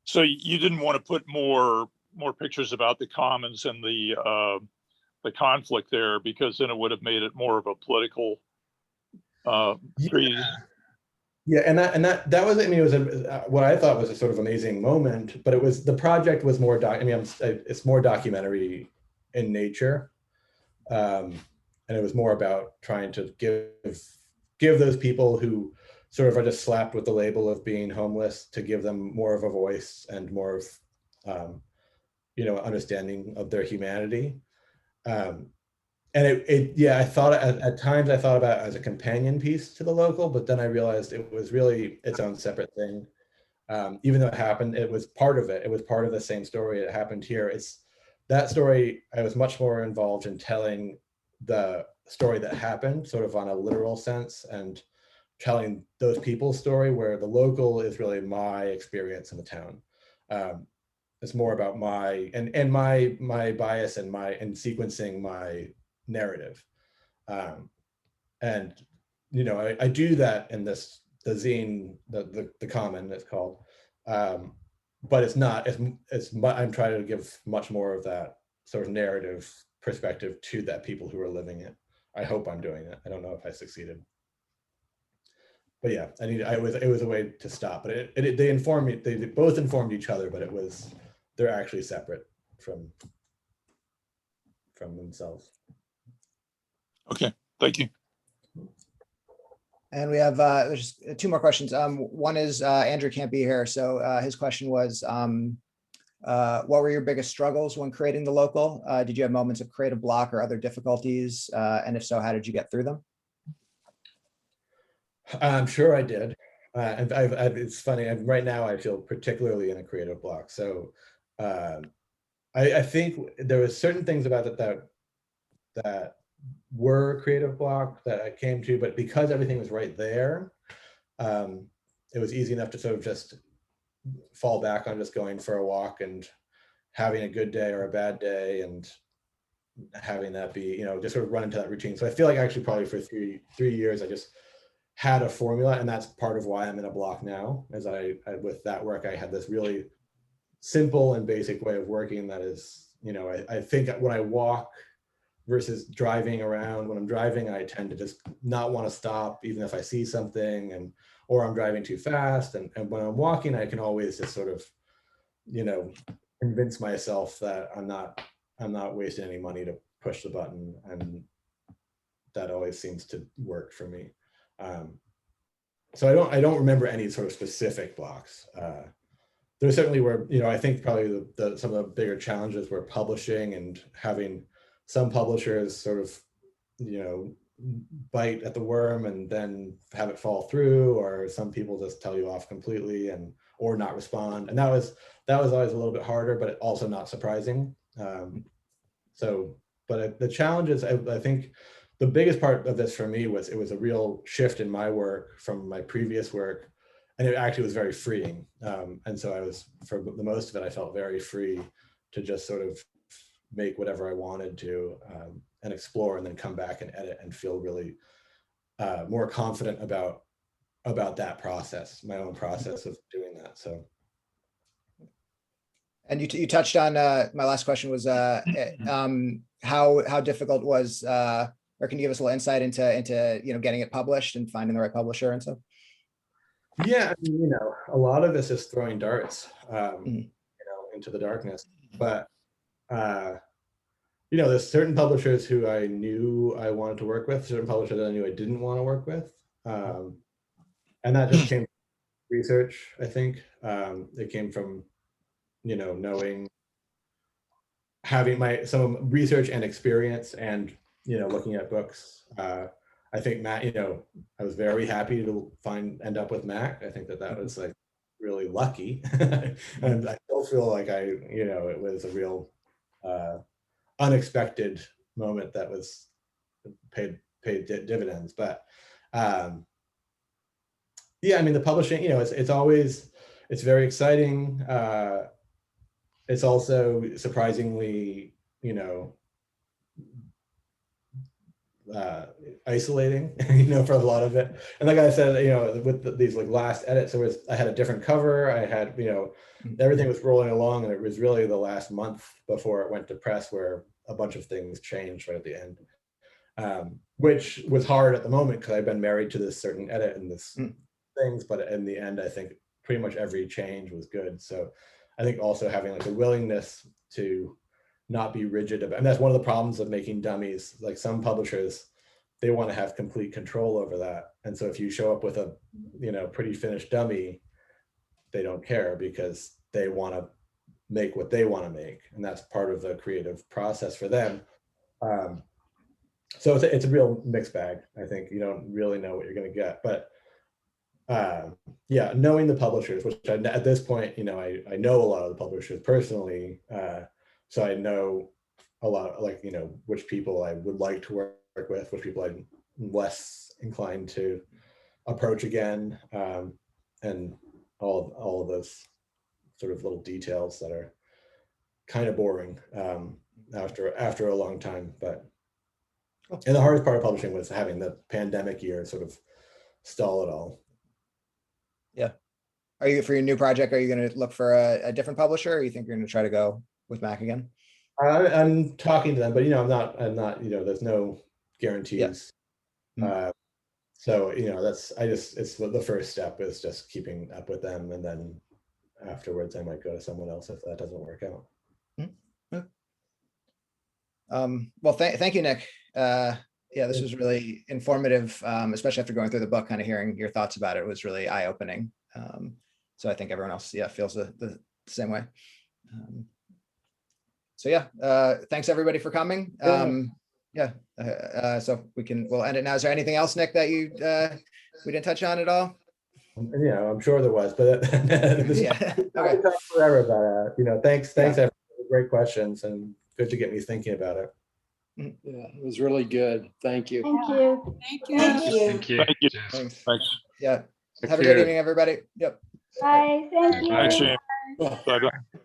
So you didn't want to put more pictures about the Commons and the conflict there, because then it would have made it more of a political treaty.
Yeah, and that was, I mean, it was what I thought was a sort of amazing moment, but the project was more it's more documentary in nature, and it was more about trying to give those people who sort of are just slapped with the label of being homeless, to give them more of a voice and more of understanding of their humanity. And I thought at times I thought about it as a companion piece to the local, but then I realized it was really its own separate thing. Even though it happened, it was part of it. It was part of the same story that happened here. It's that story. I was much more involved in telling the story that happened, sort of on a literal sense, and telling those people's story, where the local is really my experience in the town. It's more about my bias and sequencing my narrative. And I do that in the zine, the Common it's called, but it's not, I'm trying to give much more of that sort of narrative perspective to that people who are living it. I hope I'm doing it. I don't know if I succeeded, but yeah, it was a way to stop, but they informed me, they both informed each other, but they're actually separate from themselves.
Okay, thank you.
And we have there's two more questions. One is Andrew can't be here, so his question was, what were your biggest struggles when creating the local? Did you have moments of creative block or other difficulties? And if so, how did you get through them?
I'm sure I did. And it's funny, right now I feel particularly in a creative block. So I think there was certain things about it that were creative block that I came to, but because everything was right there, it was easy enough to sort of just fall back on just going for a walk and having a good day or a bad day, and having that be, just sort of run into that routine. So I feel like actually probably for three years, I just had a formula, and that's part of why I'm in a block now, as I with that work, I had this really simple and basic way of working that is, I think when I walk versus driving around, when I'm driving, I tend to just not want to stop, even if I see something, or I'm driving too fast. And when I'm walking, I can always just sort of, convince myself that I'm not wasting any money to push the button. And that always seems to work for me. So I don't remember any sort of specific blocks. There certainly were, I think probably some of the bigger challenges were publishing and having some publishers sort of, bite at the worm and then have it fall through, or some people just tell you off completely or not respond. And that was always a little bit harder, but also not surprising. But the challenges, I think the biggest part of this for me was it was a real shift in my work from my previous work. And it actually was very freeing. And so for the most of it, I felt very free to just sort of make whatever I wanted to and explore, and then come back and edit and feel really more confident about that process, my own process of doing that. So.
And you touched on, my last question was how difficult was, or can you give us a little insight into getting it published and finding the right publisher and stuff?
Yeah, I mean, a lot of this is throwing darts, into the darkness. But there's certain publishers who I knew I wanted to work with, certain publishers that I knew I didn't want to work with, and that just came from research. I think it came from having some research and experience, and looking at books. I think Matt, I was very happy to end up with Mac. I think that was like really lucky. And I still feel like it was a real unexpected moment that was paid dividends. But yeah, I mean, the publishing, it's very exciting. It's also surprisingly, isolating, for a lot of it. And like I said, with these last edits, I had a different cover. I had, everything was rolling along, and it was really the last month before it went to press where a bunch of things changed right at the end, which was hard at the moment because I'd been married to this certain edit and this things. But in the end, I think pretty much every change was good. So I think also having a willingness to not be rigid about, and that's one of the problems of making dummies. Like some publishers, they want to have complete control over that. And so if you show up with a, pretty finished dummy, they don't care because they want to make what they want to make. And that's part of the creative process for them. So it's a real mixed bag. I think you don't really know what you're going to get, but yeah, knowing the publishers, which at this point, I know a lot of the publishers personally. So I know a lot, which people I would like to work with, which people I'm less inclined to approach again, and all of those sort of little details that are kind of boring after a long time. But and the hardest part of publishing was having the pandemic year sort of stall it all.
Yeah. For your new project, are you going to look for a different publisher, or you think you're going to try to go with Mac again?
I'm talking to them, but I'm not, there's no guarantees. Yeah. So, it's the first step is just keeping up with them. And then afterwards I might go to someone else if that doesn't work out.
Well, thank you, Nick. Yeah, this was really informative, especially after going through the book, kind of hearing your thoughts about it was really eye-opening. So I think everyone else, feels the same way. So yeah, thanks everybody for coming. So we'll end it now. Is there anything else, Nick, that we didn't touch on at all?
Yeah, I'm sure there was, but
yeah, okay.
Talk forever about it. Thanks everyone for the great questions, and good to get me thinking about it.
Yeah, it was really good. Thank you.
Thank you.
Thank you.
Thank you.
Thank you.
Thank you.
Cheers.
Thanks. Yeah.
Take
Have a
care.
good evening, everybody. Yep.
Bye. Thank you.
Thanks, Shane.
Bye.
Bye-bye.